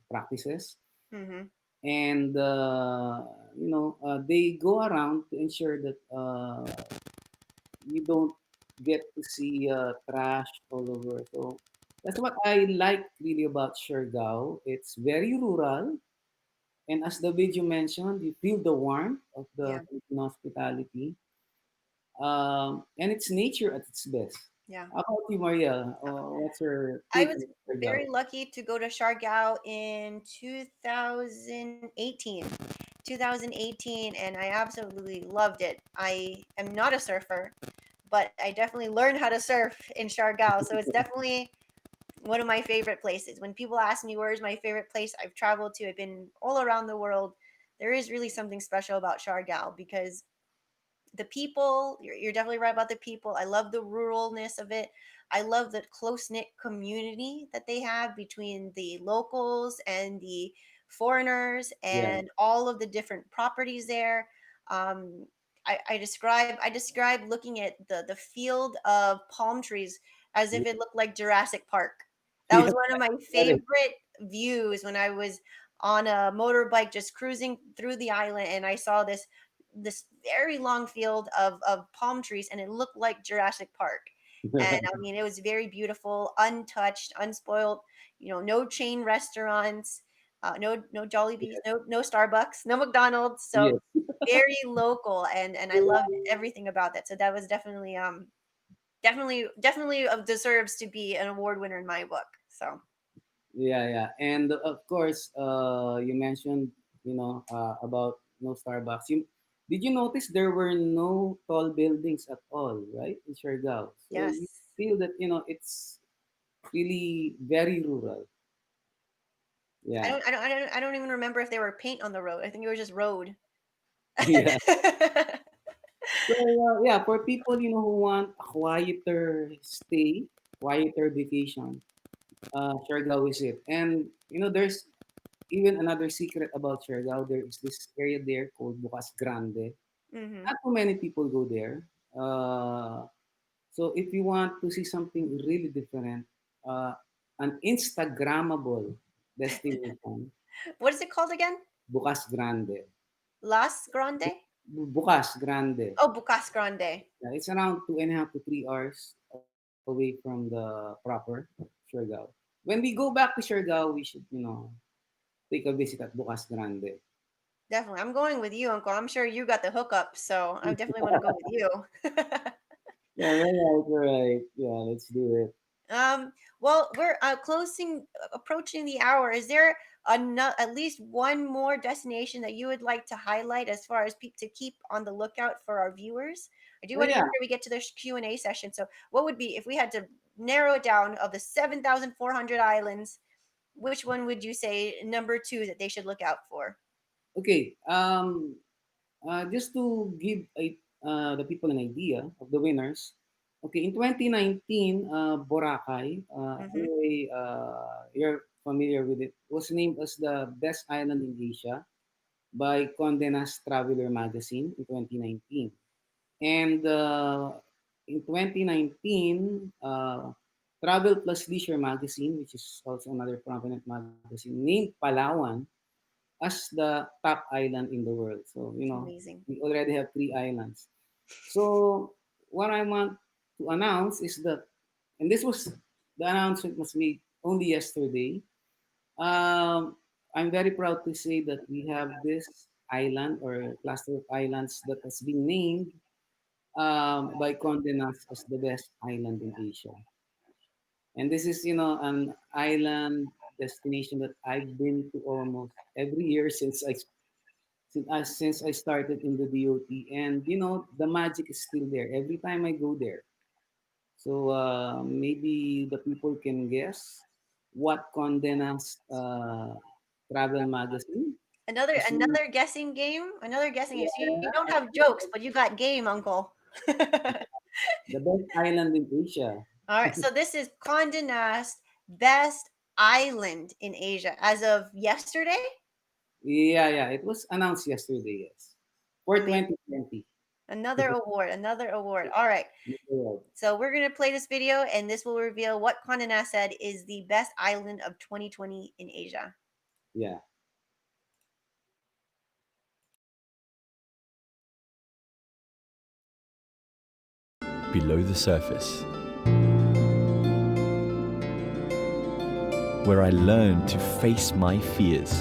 practices. hmm And, they go around to ensure that you don't get to see trash all over. So that's what I like really about Siargao. It's very rural, and as the video mentioned, you feel the warmth of the Yeah, Filipino hospitality, and it's nature at its best. yeah. How about you, Maria? What's your I take was on Siargao? very lucky to go to Siargao in 2018. 2018, and I absolutely loved it. I am not a surfer, but I definitely learned how to surf in Siargao. So it's definitely one of my favorite places. When people ask me where's my favorite place I've traveled to, I've been all around the world. There is really something special about Siargao because the people, you're definitely right about the people. I love the ruralness of it. I love the close knit community that they have between the locals and the foreigners Yeah. and all of the different properties there. um, I describe looking at the field of palm trees as if it looked like Jurassic Park. That Yeah, was one of my got it. favorite views when I was on a motorbike just cruising through the island, and I saw this very long field of palm trees, and it looked like Jurassic Park. And I mean, it was very beautiful, untouched, unspoiled, no chain restaurants, no Jollibees, no Starbucks, no McDonald's. So Yes. very local, and I loved everything about that. So that was definitely deserves to be an award winner in my book. So Yeah, yeah. And of course, you mentioned, about no Starbucks. Did you notice there were no tall buildings at all, right, in Siargao? So you yes. feel that, it's really very rural. I Yeah. don't I don't I don't I don't even remember if there were paint on the road. I think it was just road. Yeah. So yeah, for people, who want a quieter stay, quieter vacation, Siargao is it. And there's even another secret about Siargao. There is this area there called Bukas Grande. hmm Not too many people go there. So if you want to see something really different, uh, an Instagrammable destination, What is it called again? Bukas Grande. Las Grande? Bukas Grande. Oh, Bucas Grande. Yeah, it's around 2.5 to 3 hours away from the proper Siargao. When we go back to Siargao, we should, take a visit at Bukas Grande. Definitely. I'm going with you, Uncle. I'm sure you got the hookup, so I definitely want to go with you. Yeah, right, right. Yeah, let's do it. um, Well, we're approaching the hour. Is there at least one more destination that you would like to highlight as far as to keep on the lookout for our viewers? I do Oh want to make yeah. sure we get to the Q&A session. So, what would be, if we had to narrow it down, of the 7,400 islands, which one would you say number 2 that they should look out for? Okay. Just to give the people an idea of the winners. Okay, in 2019, Boracay, Mm-hmm. anyway, you're familiar with it, was named as the best island in Asia by Condé Nast Traveler magazine in 2019. And in 2019, Travel Plus Leisure magazine, which is also another prominent magazine, named Palawan as the top island in the world. So, It's amazing. we already have 3 islands. So, what I want to announce is that, and the announcement was made only yesterday. Um, I'm very proud to say that we have this island or cluster of islands that has been named by Condé Nast as the best island in Asia. And this is, an island destination that I've been to almost every year since I started in the DOT, and the magic is still there every time I go there. So maybe the people can guess what Condé Nast travel magazine. As in, Another guessing game. Another guessing game. So you don't have jokes, but you got game, Uncle. the best island in Asia. All right. So this is Condé Nast best island in Asia as of yesterday. Yeah, yeah. It was announced yesterday, yes, for Amazing. 2020. Another award. Another award. All right. So we're gonna play this video, and this will reveal what Condé Nast said is the best island of 2020 in Asia. Yeah. Below the surface, where I learned to face my fears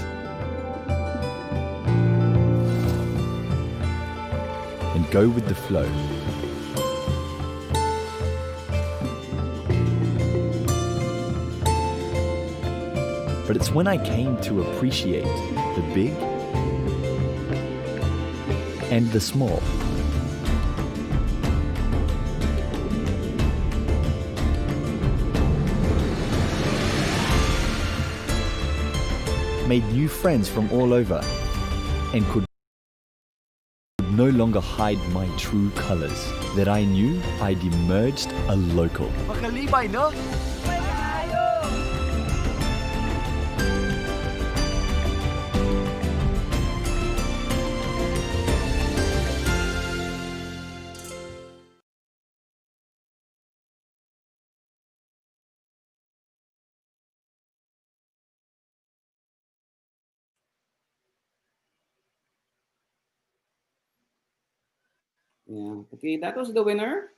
and go with the flow. But it's when I came to appreciate the big and the small. Made new friends from all over and could no longer hide my true colors. That I knew I'd emerged a local. Makalibay, no? Yeah. Okay, that was the winner.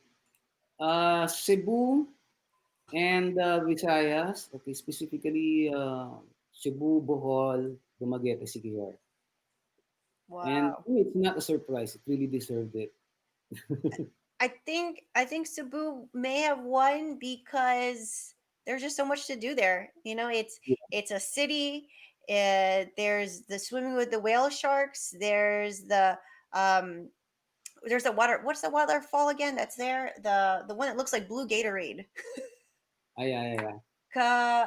Cebu and Visayas. Okay, specifically Cebu, Bohol, Dumaguete, Siquijor. And Wow. it's not a surprise. It really deserved it. I think Cebu may have won because there's just so much to do there. It's a city. There's the swimming with the whale sharks. Um, there's a water. What's the waterfall again? That's there. The one that looks like blue Gatorade. Yeah.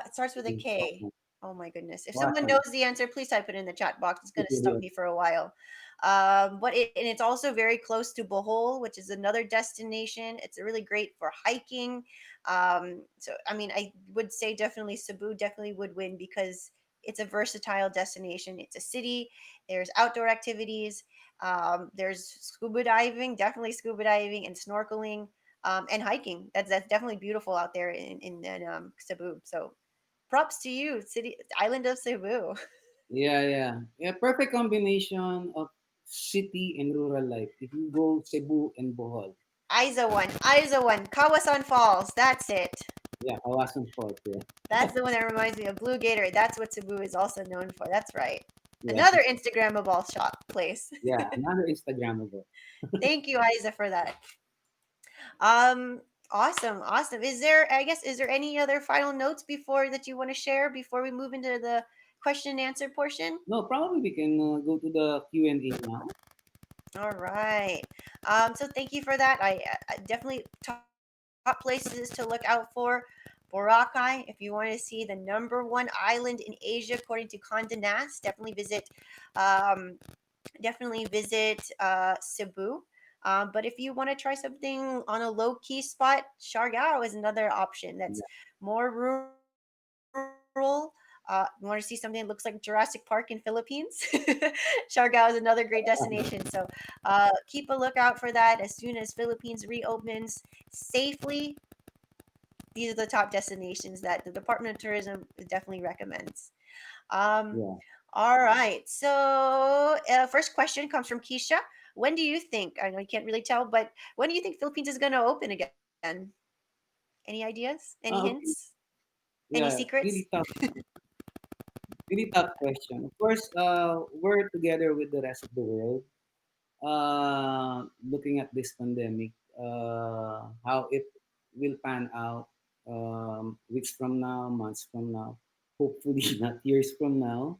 It starts with a K. Oh my goodness! If someone Awesome. knows the answer, please type it in the chat box. It's going to stump me for a while. And it's also very close to Bohol, which is another destination. It's really great for hiking. So I mean, I would say definitely Cebu definitely would win because it's a versatile destination. It's a city. There's outdoor activities. There's scuba diving, definitely scuba diving and snorkeling, and hiking. That's definitely beautiful out there in Cebu. So props to you, island of Cebu. Yeah. Perfect combination of city and rural life. If you go Cebu and Bohol. Aiza one, Kawasan Falls. That's it. Yeah, Kawasan Falls. Yeah. That's the one that reminds me of Blue Gatorade. That's what Cebu is also known for. That's right. Yeah. Another Instagrammable shop place. Yeah, another Instagrammable. Thank you, Aiza, for that. Um, Awesome, awesome. Is there, I guess, is there any other final notes before that you want to share before we move into the question and answer portion? No, probably we can go to the Q&A now. All right. So thank you for that. I definitely top places to look out for. Boracay, if you want to see the number one island in Asia according to Condé Nast, um, definitely visit Cebu. But if you want to try something on a low key spot, Siargao is another option that's Yeah. more rural. You want to see something that looks like Jurassic Park in Philippines? Siargao is another great destination. So keep a lookout for that as soon as Philippines reopens safely. These are the top destinations that the Department of Tourism definitely recommends. Um, Yeah. all right. So, first question comes from Keisha. When do you think? I know you can't really tell, but when do you think Philippines is going to open again? Any ideas? Any Okay. hints? Any Yeah, secrets? really tough question. Of course, we're together with the rest of the world, looking at this pandemic, how it will pan out weeks from now, months from now, hopefully not years from now.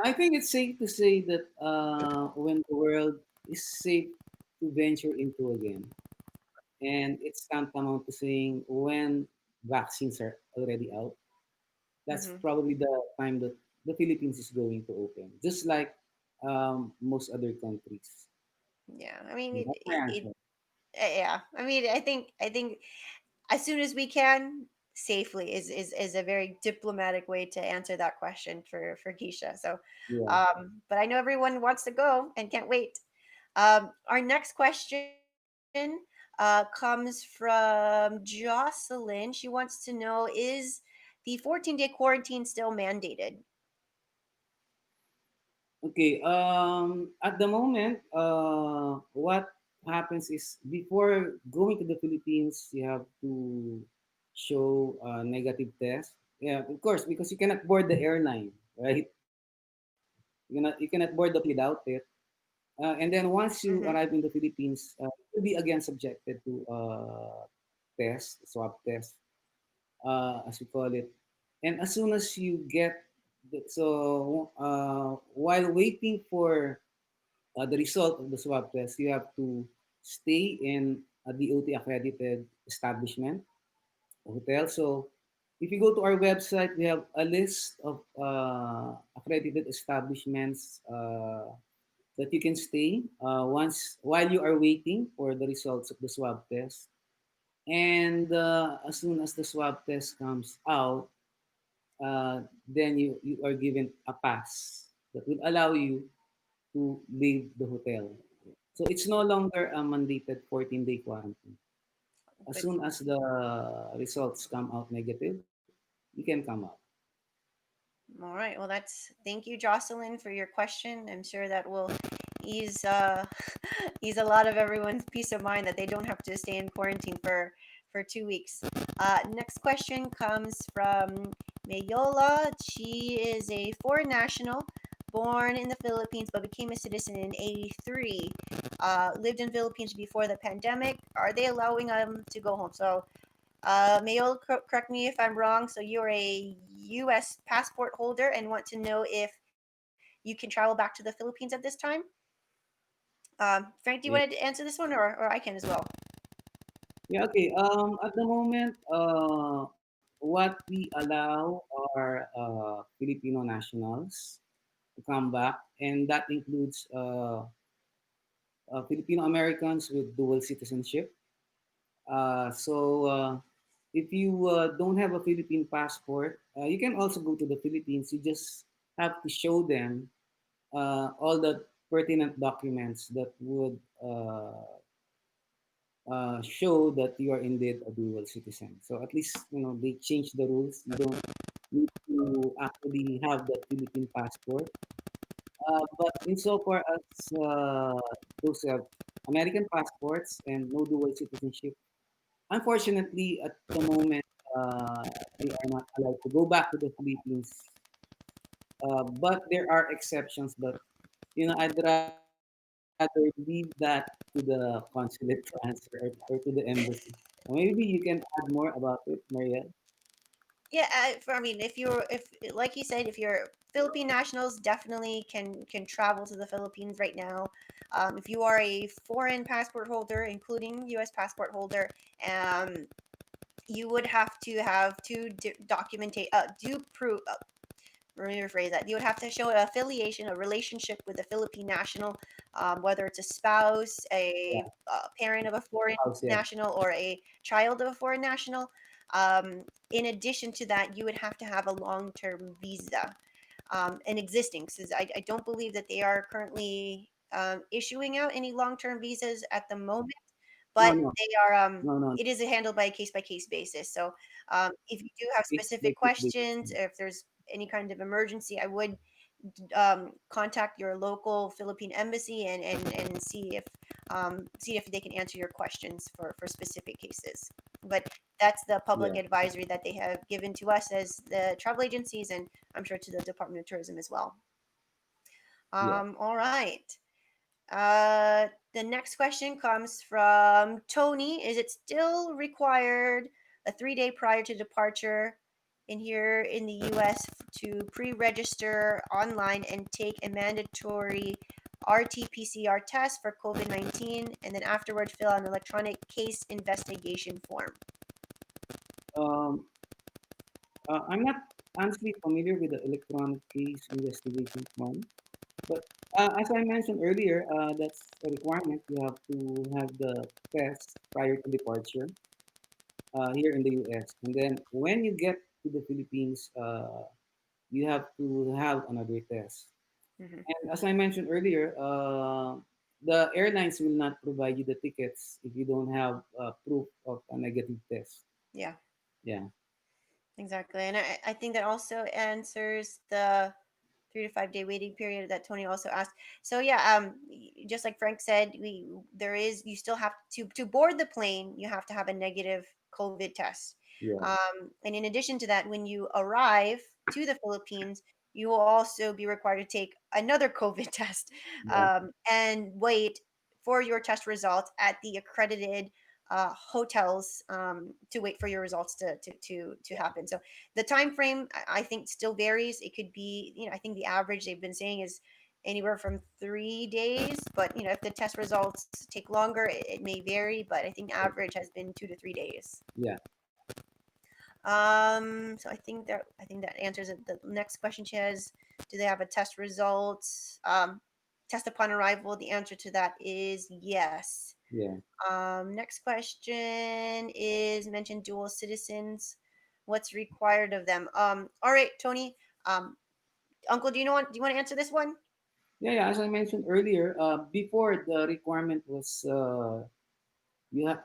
I think it's safe to say that when the world is safe to venture into again, and it's tantamount to saying when vaccines are already out, that's Hmm. probably the time that the Philippines is going to open, just like most other countries. Yeah. I mean, That's my answer. yeah. I think as soon as we can safely is a very diplomatic way to answer that question for Keisha. So, Yeah. but I know everyone wants to go and can't wait. Our next question comes from Jocelyn. She wants to know, is the 14-day quarantine still mandated? Okay. At the moment, what happens is before going to the Philippines, you have to show a negative test. Yeah, of course, because you cannot board the airline, right? You cannot board the plane without it. And then once Mm-hmm. you arrive in the Philippines, you'll be again subjected to swab test, as we call it. And as soon as you get, while waiting for the result of the swab test, you have to stay in a DOT accredited establishment, a hotel. So if you go to our website, we have a list of accredited establishments that you can stay once while you are waiting for the results of the swab test. And as soon as the swab test comes out, then you are given a pass that will allow you to leave the hotel. So it's no longer a mandated 14-day quarantine. As Good. soon as the results come out negative, you can come out. All right. Well, that's thank you, Jocelyn, for your question. I'm sure that will ease ease a lot of everyone's peace of mind that they don't have to stay in quarantine for 2 weeks. Next question comes from Mayola. She is a foreign national, born in the Philippines but became a citizen in '83. Lived in Philippines before the pandemic. Are they allowing them to go home? So Mayol, correct me if I'm wrong. So you're a U.S. passport holder and want to know if you can travel back to the Philippines at this time. Frank, do you want Yeah, to answer this one, or I can as well? yeah, okay. At the moment, what we allow are Filipino nationals to come back, and that includes Filipino Americans with dual citizenship. So if you don't have a Philippine passport, you can also go to the Philippines. You just have to show them all the pertinent documents that would show that you are indeed a dual citizen. So at least they change the rules. You don't need to actually have the Philippine passport. But insofar as those who have American passports and no dual citizenship, unfortunately, at the moment, they are not allowed to go back to the Philippines. But there are exceptions. But I'd rather leave that to the consulate to answer or to the embassy. Maybe you can add more about it, Maria. Yeah, I mean, if like you said, if you're Philippine nationals, definitely can travel to the Philippines right now. If you are a foreign passport holder, including U.S. passport holder, um, you would have to documentate, do prove. Let me rephrase that. You would have to show an affiliation, a relationship with a Philippine national, whether it's a spouse, a parent of a foreign House, yeah. national, or a child of a foreign national. In addition to that, you would have to have a long-term visa, an existing, because I don't believe that they are currently issuing out any long-term visas at the moment, No, but no, they are no. it is handled by a case-by-case basis. So if you do have It's specific basically, questions, if there's any kind of emergency, I would contact your local Philippine embassy and see if they can answer your questions for specific cases. But that's the public yeah, advisory that they have given to us as the travel agencies, and I'm sure to the Department of Tourism as well. yeah. All right. The next question comes from Tony. Is it still required a 3 day prior to departure in here in the US to pre register online and take a mandatory RT PCR test for COVID 19 and then afterward fill out an electronic case investigation form? Um, I'm not honestly familiar with the electronic case investigation form, but as I mentioned earlier, that's a requirement. You have to have the test prior to departure here in the US. And then when you get to the Philippines, you have to have another test. Hmm. And as I mentioned earlier, the airlines will not provide you the tickets if you don't have proof of a negative test. Yeah. Yeah, Exactly. And I think that also answers the 3 to 5 day waiting period that Tony also asked. So yeah, just like Frank said, there is, you still have to board the plane, you have to have a negative COVID test. yeah, And in addition to that, when you arrive to the Philippines, you will also be required to take another COVID test, yeah, and wait for your test results at the accredited hotels, to wait for your results to happen. So the time frame, I think, still varies. It could be, I think the average they've been saying is anywhere from 3 days, but if the test results take longer, it may vary, but I think average has been 2 to 3 days. yeah, So I think that answers it. The next question she has: do they have a test results? Test upon arrival. The answer to that is yes. yeah. Next question is mention dual citizens. What's required of them? All right, Tony. Uncle, do you want to answer this one? Yeah. As I mentioned earlier, before the requirement was you have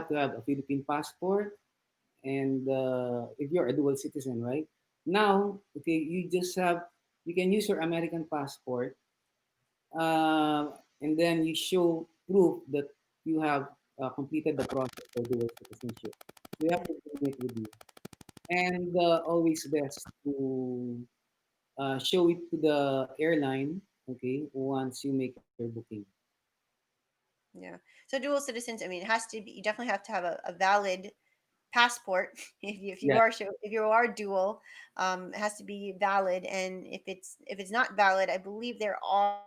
to have a Philippine passport, and if you're a dual citizen, right? Now, okay, you can use your American passport, and then you show proof that you have completed the process for dual citizenship. So you have to bring it with you, and always best to show it to the airline, okay, once you make your booking. Yeah. So dual citizens. I mean, it has to be. You definitely have to have a valid passport Yeah, if you are dual. It has to be valid, and if it's not valid, I believe there are,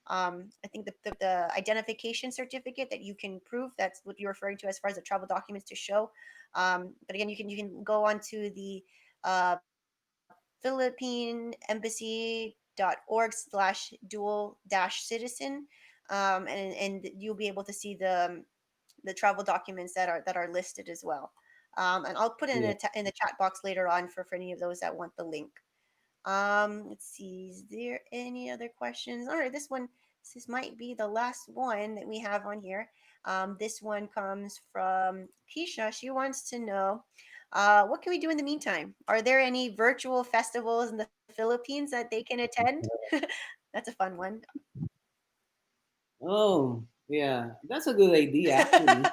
I think the identification certificate that you can prove, that's what you're referring to as far as the travel documents to show. But again, you can go onto the Philippine embassy.org/dual-citizen, and you'll be able to see the travel documents that are listed as well. And I'll put it yeah. in the chat box later on for any of those that want the link. Let's see. Is there any other questions? All right, this might be the last one that we have on here. This one comes from Keisha. She wants to know, what can we do in the meantime? Are there any virtual festivals in the Philippines that they can attend? That's a fun one. Oh, yeah. That's a good idea, actually.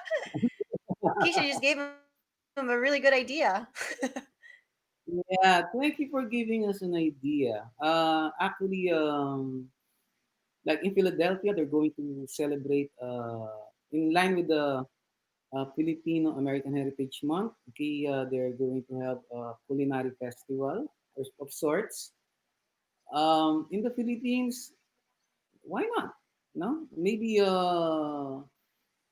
Keisha just gave him a really good idea. Yeah, thank you for giving us an idea. Actually, like in Philadelphia, they're going to celebrate in line with the Filipino American Heritage Month. Okay, they're going to have a culinary festival of sorts. In the Philippines, why not? No, maybe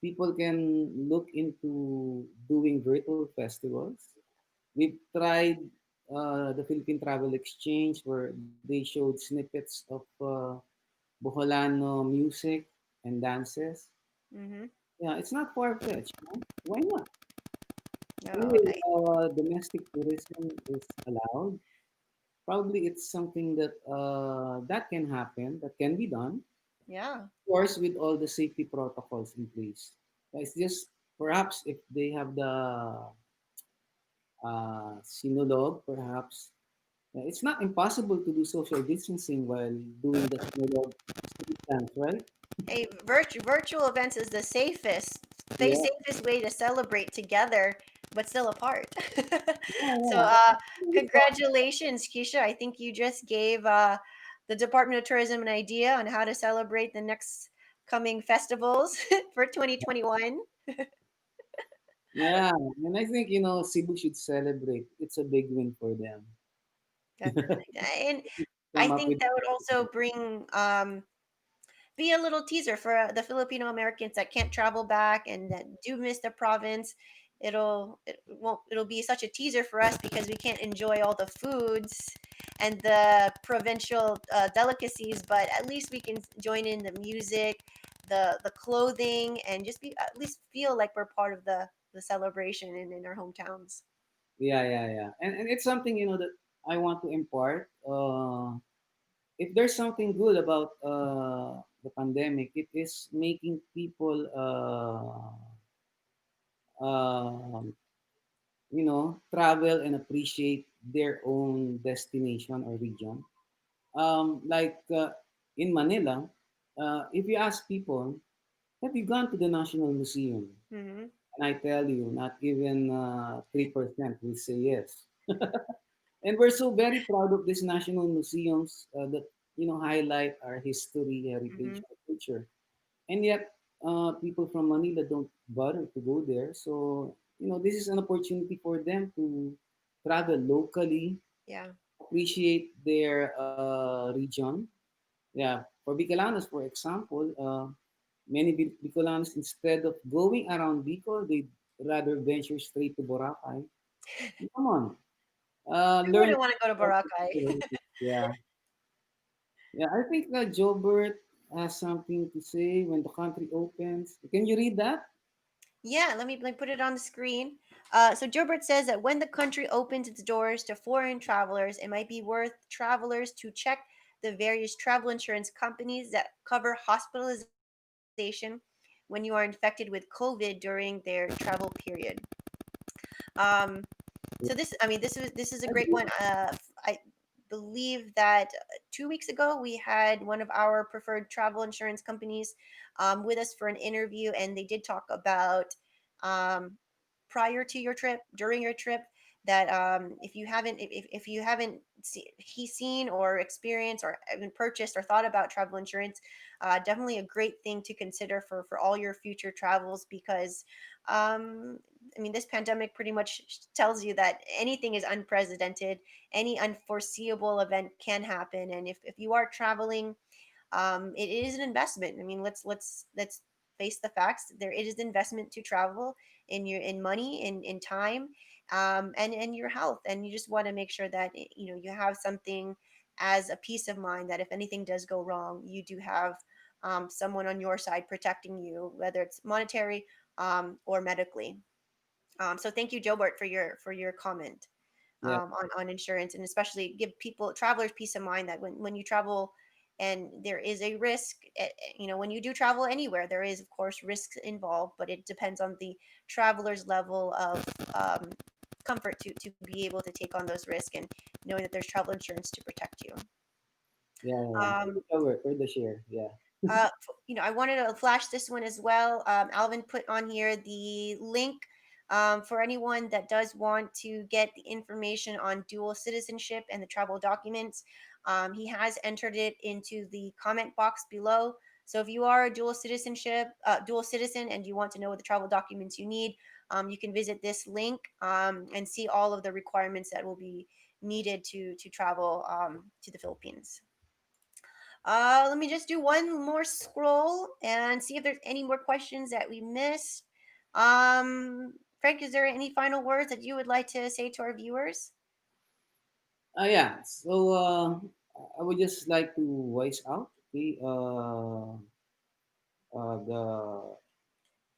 people can look into doing virtual festivals. We've tried the Philippine Travel Exchange where they showed snippets of Boholano music and dances. Mm-hmm. Yeah, it's not far fetched. No? Why not? No, Anyway, domestic tourism is allowed. Probably it's something that that can happen, that can be done. yeah. Of course, with all the safety protocols in place. It's just perhaps if they have the sinolog, perhaps it's not impossible to do social distancing while doing the sinolog dance, right? Virtual events is the Yeah, safest way to celebrate together, but still apart. yeah, So, yeah. congratulations, Keisha. I think you just gave the Department of Tourism an idea on how to celebrate the next coming festivals for 2021. Yeah, and I think Cebu should celebrate. It's a big win for them. Definitely. And I Come up think with that would also bring be a little teaser for the Filipino Americans that can't travel back and that do miss the province. It'll be such a teaser for us because we can't enjoy all the foods and the provincial delicacies, but at least we can join in the music, the clothing, and just be at least feel like we're part of the celebration in our hometowns. yeah, yeah, yeah. And it's something that I want to impart. If there's something good about the pandemic, it is making people travel and appreciate their own destination or region. Like in Manila, if you ask people, have you gone to the National Museum? Mm-hmm. And I tell you, not even 3% will say yes. And we're so very proud of these national museums that highlight our history, Mm-hmm. heritage, our culture. And yet, people from Manila don't bother to go there. So this is an opportunity for them to travel locally, Yeah. appreciate their region. Yeah, for Bicolanos, for example, many Bicolanos, instead of going around Bicol, they rather venture straight to Boracay. Come on, Who learn. wouldn't want to go to Boracay? Yeah, yeah. I think Jobert has something to say when the country opens. Can you read that? Yeah, let me put it on the screen. So Gilbert says that when the country opens its doors to foreign travelers, it might be worth travelers to check the various travel insurance companies that cover hospitalization when you are infected with COVID during their travel period. Um, so this is a great one. I believe that 2 weeks ago we had one of our preferred travel insurance companies with us for an interview, and they did talk about um, prior to your trip, during your trip, that if you haven't seen or experienced or even purchased or thought about travel insurance, definitely a great thing to consider for all your future travels because um, I mean, this pandemic pretty much tells you that anything is unprecedented. Any unforeseeable event can happen, and if you are traveling, it is an investment. I mean, let's face the facts. There it is an investment to travel in money, in time, and your health. And you just want to make sure that you have something as a peace of mind that if anything does go wrong, you do have someone on your side protecting you, whether it's monetary or medically. So thank you, Jobert, for your comment Yeah, on insurance, and especially give people travelers peace of mind that when you travel and there is a risk, when you do travel anywhere, there is of course risks involved, but it depends on the traveler's level of um, comfort to be able to take on those risks and knowing that there's travel insurance to protect you. yeah, yeah. Thank Um, you, Jobert, for the share. Yeah, I wanted to flash this one as well. Alvin put on here the link for anyone that does want to get the information on dual citizenship and the travel documents. He has entered it into the comment box below. So if you are a dual citizen, and you want to know what the travel documents you need, you can visit this link and see all of the requirements that will be needed to travel to the Philippines. Let me just do one more scroll and see if there's any more questions that we missed. Frank, is there any final words that you would like to say to our viewers? Yeah. So I would just like to voice out, okay,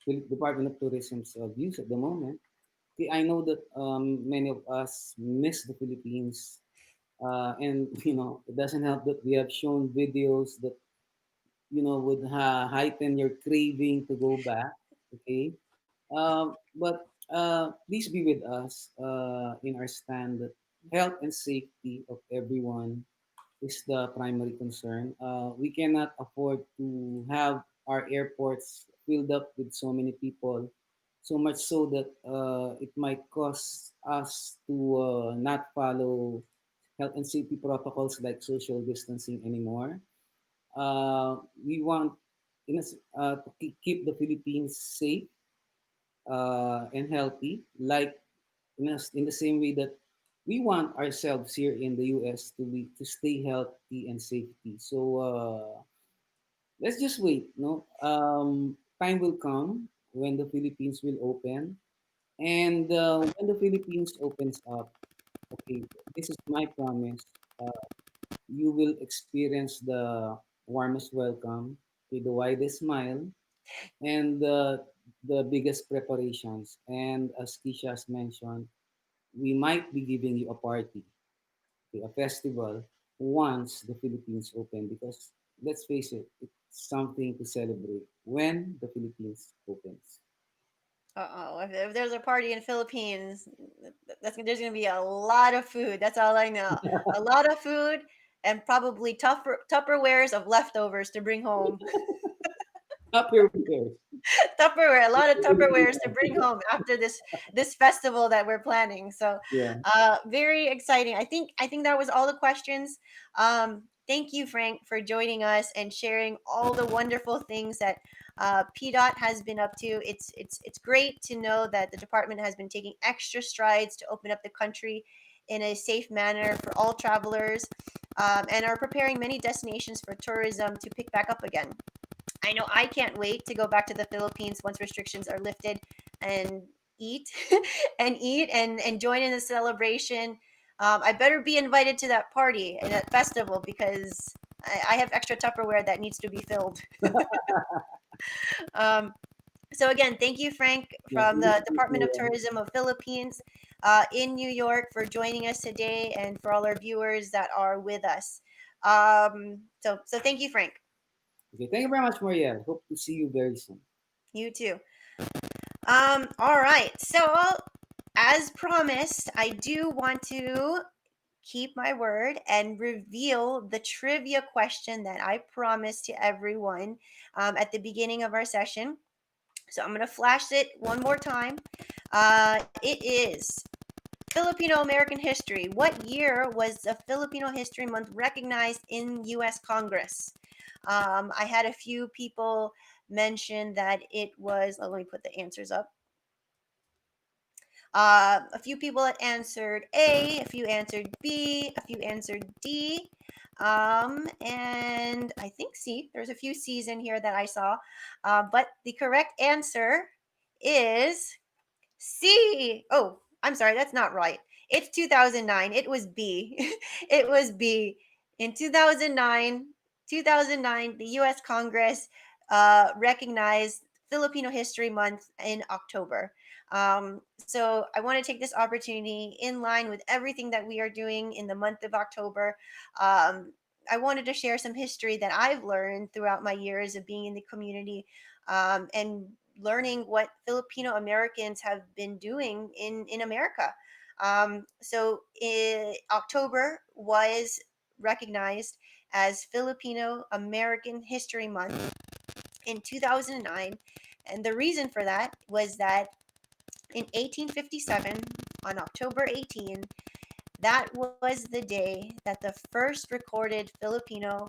the Department of Tourism's views at the moment. Okay, I know that many of us miss the Philippines, and it doesn't help that we have shown videos that would heighten your craving to go back. Okay, but please be with us in our stand that health and safety of everyone is the primary concern. We cannot afford to have our airports filled up with so many people, so much so that it might cause us to not follow health and safety protocols like social distancing anymore. We want to keep the Philippines safe and healthy, like in the same way that we want ourselves here in the US to stay healthy and safety. So let's just wait. No, time will come when the Philippines will open, and when the Philippines opens up, okay, this is my promise. You will experience the warmest welcome, with the widest smile, and the biggest preparations. And as Keisha has mentioned, we might be giving you a party, okay, a festival once the Philippines open. Because let's face it, it's something to celebrate when the Philippines opens. Uh-oh. If there's a party in Philippines, there's gonna be a lot of food. That's all I know. A lot of food and probably Tupperwares of leftovers to bring home. Up here with yours. Tupperware, a lot of Tupperwares to bring home after this festival that we're planning. So, Yeah. very exciting. I think that was all the questions. Thank you, Frank, for joining us and sharing all the wonderful things that PDOT has been up to. It's great to know that the department has been taking extra strides to open up the country in a safe manner for all travelers, and are preparing many destinations for tourism to pick back up again. I know I can't wait to go back to the Philippines once restrictions are lifted and eat and join in the celebration. I better be invited to that party and that festival because I have extra Tupperware that needs to be filled. um, so again, thank you, Frank, Yeah. from the Department of Tourism of Philippines in New York, for joining us today, and for all our viewers that are with us. So thank you, Frank. Okay. Thank you very much, Marielle. Hope to see you very soon. You too. All right. So, as promised, I do want to keep my word and reveal the trivia question that I promised to everyone at the beginning of our session. So, I'm going to flash it one more time. It is Filipino American history. What year was the Filipino History Month recognized in U.S. Congress? I had a few people mention that it was, let me put the answers up. A few people had answered A, a few answered B, a few answered D, and I think C. There's a few C's in here that I saw, but the correct answer is C. Oh, I'm sorry, that's not right. It's 2009. It was B. It was B. In 2009, the U.S. Congress recognized Filipino History Month in October. So I want to take this opportunity, in line with everything that we are doing in the month of October. I wanted to share some history that I've learned throughout my years of being in the community, and learning what Filipino Americans have been doing in America. October was recognized as Filipino American History Month in 2009. And the reason for that was that in 1857, on October 18, that was the day that the first recorded Filipino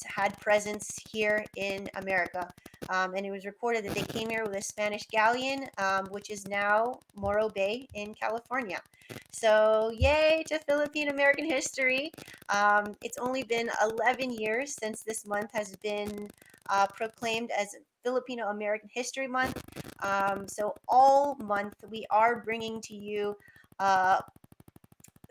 had presence here in America. And it was recorded that they came here with a Spanish galleon, which is now Morro Bay in California. So yay to Philippine American history. It's only been 11 years since this month has been proclaimed as Filipino American History Month. So all month we are bringing to you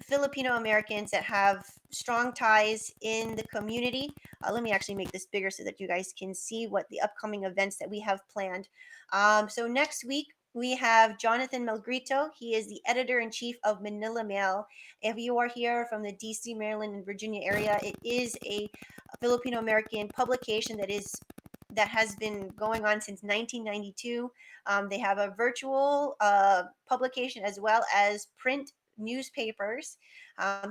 Filipino Americans that have strong ties in the community. Let me actually make this bigger so that you guys can see what the upcoming events that we have planned. So next week, we have Jonathan Melgrito. He is the editor-in-chief of Manila Mail. If you are here from the DC, Maryland, and Virginia area, it is a Filipino American publication that has been going on since 1992. They have a virtual publication as well as print newspapers.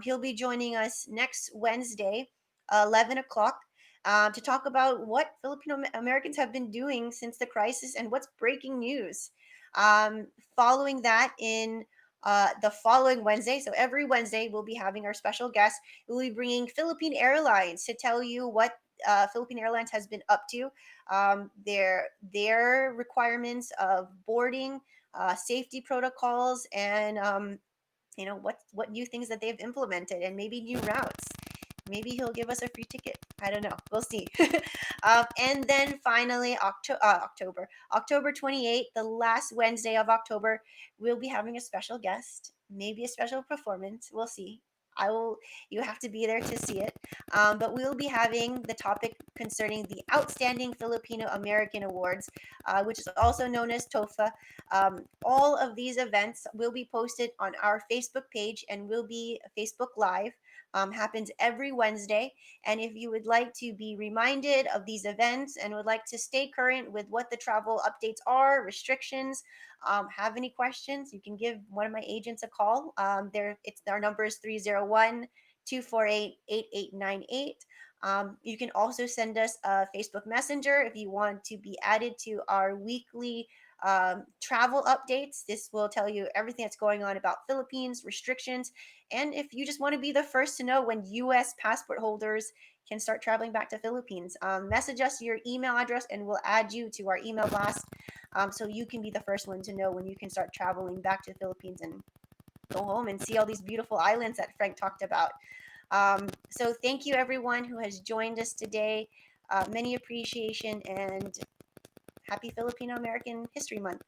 He'll be joining us next Wednesday, 11 o'clock, to talk about what Filipino Americans have been doing since the crisis and what's breaking news. Following that, in the following Wednesday, so every Wednesday, we'll be having our special guest. We'll be bringing Philippine Airlines to tell you what Philippine Airlines has been up to, their requirements of boarding, safety protocols, and what new things that they've implemented, and maybe new routes. Maybe he'll give us a free ticket. I don't know. We'll see. And then finally, October 28th, the last Wednesday of October, we'll be having a special guest, maybe a special performance. We'll see. You have to be there to see it. But we'll be having the topic concerning the Outstanding Filipino American Awards, which is also known as TOFA. All of these events will be posted on our Facebook page and will be Facebook Live. Happens every Wednesday. And if you would like to be reminded of these events and would like to stay current with what the travel updates are, restrictions, have any questions, you can give one of my agents a call. Our number is 301-248-8898. You can also send us a Facebook Messenger if you want to be added to our weekly travel updates. This will tell you everything that's going on about Philippines, restrictions, and if you just want to be the first to know when U.S. passport holders can start traveling back to Philippines, message us your email address and we'll add you to our email blast, so you can be the first one to know when you can start traveling back to the Philippines and go home and see all these beautiful islands that Frank talked about. So thank you everyone who has joined us today. Many appreciation and happy Filipino American History Month.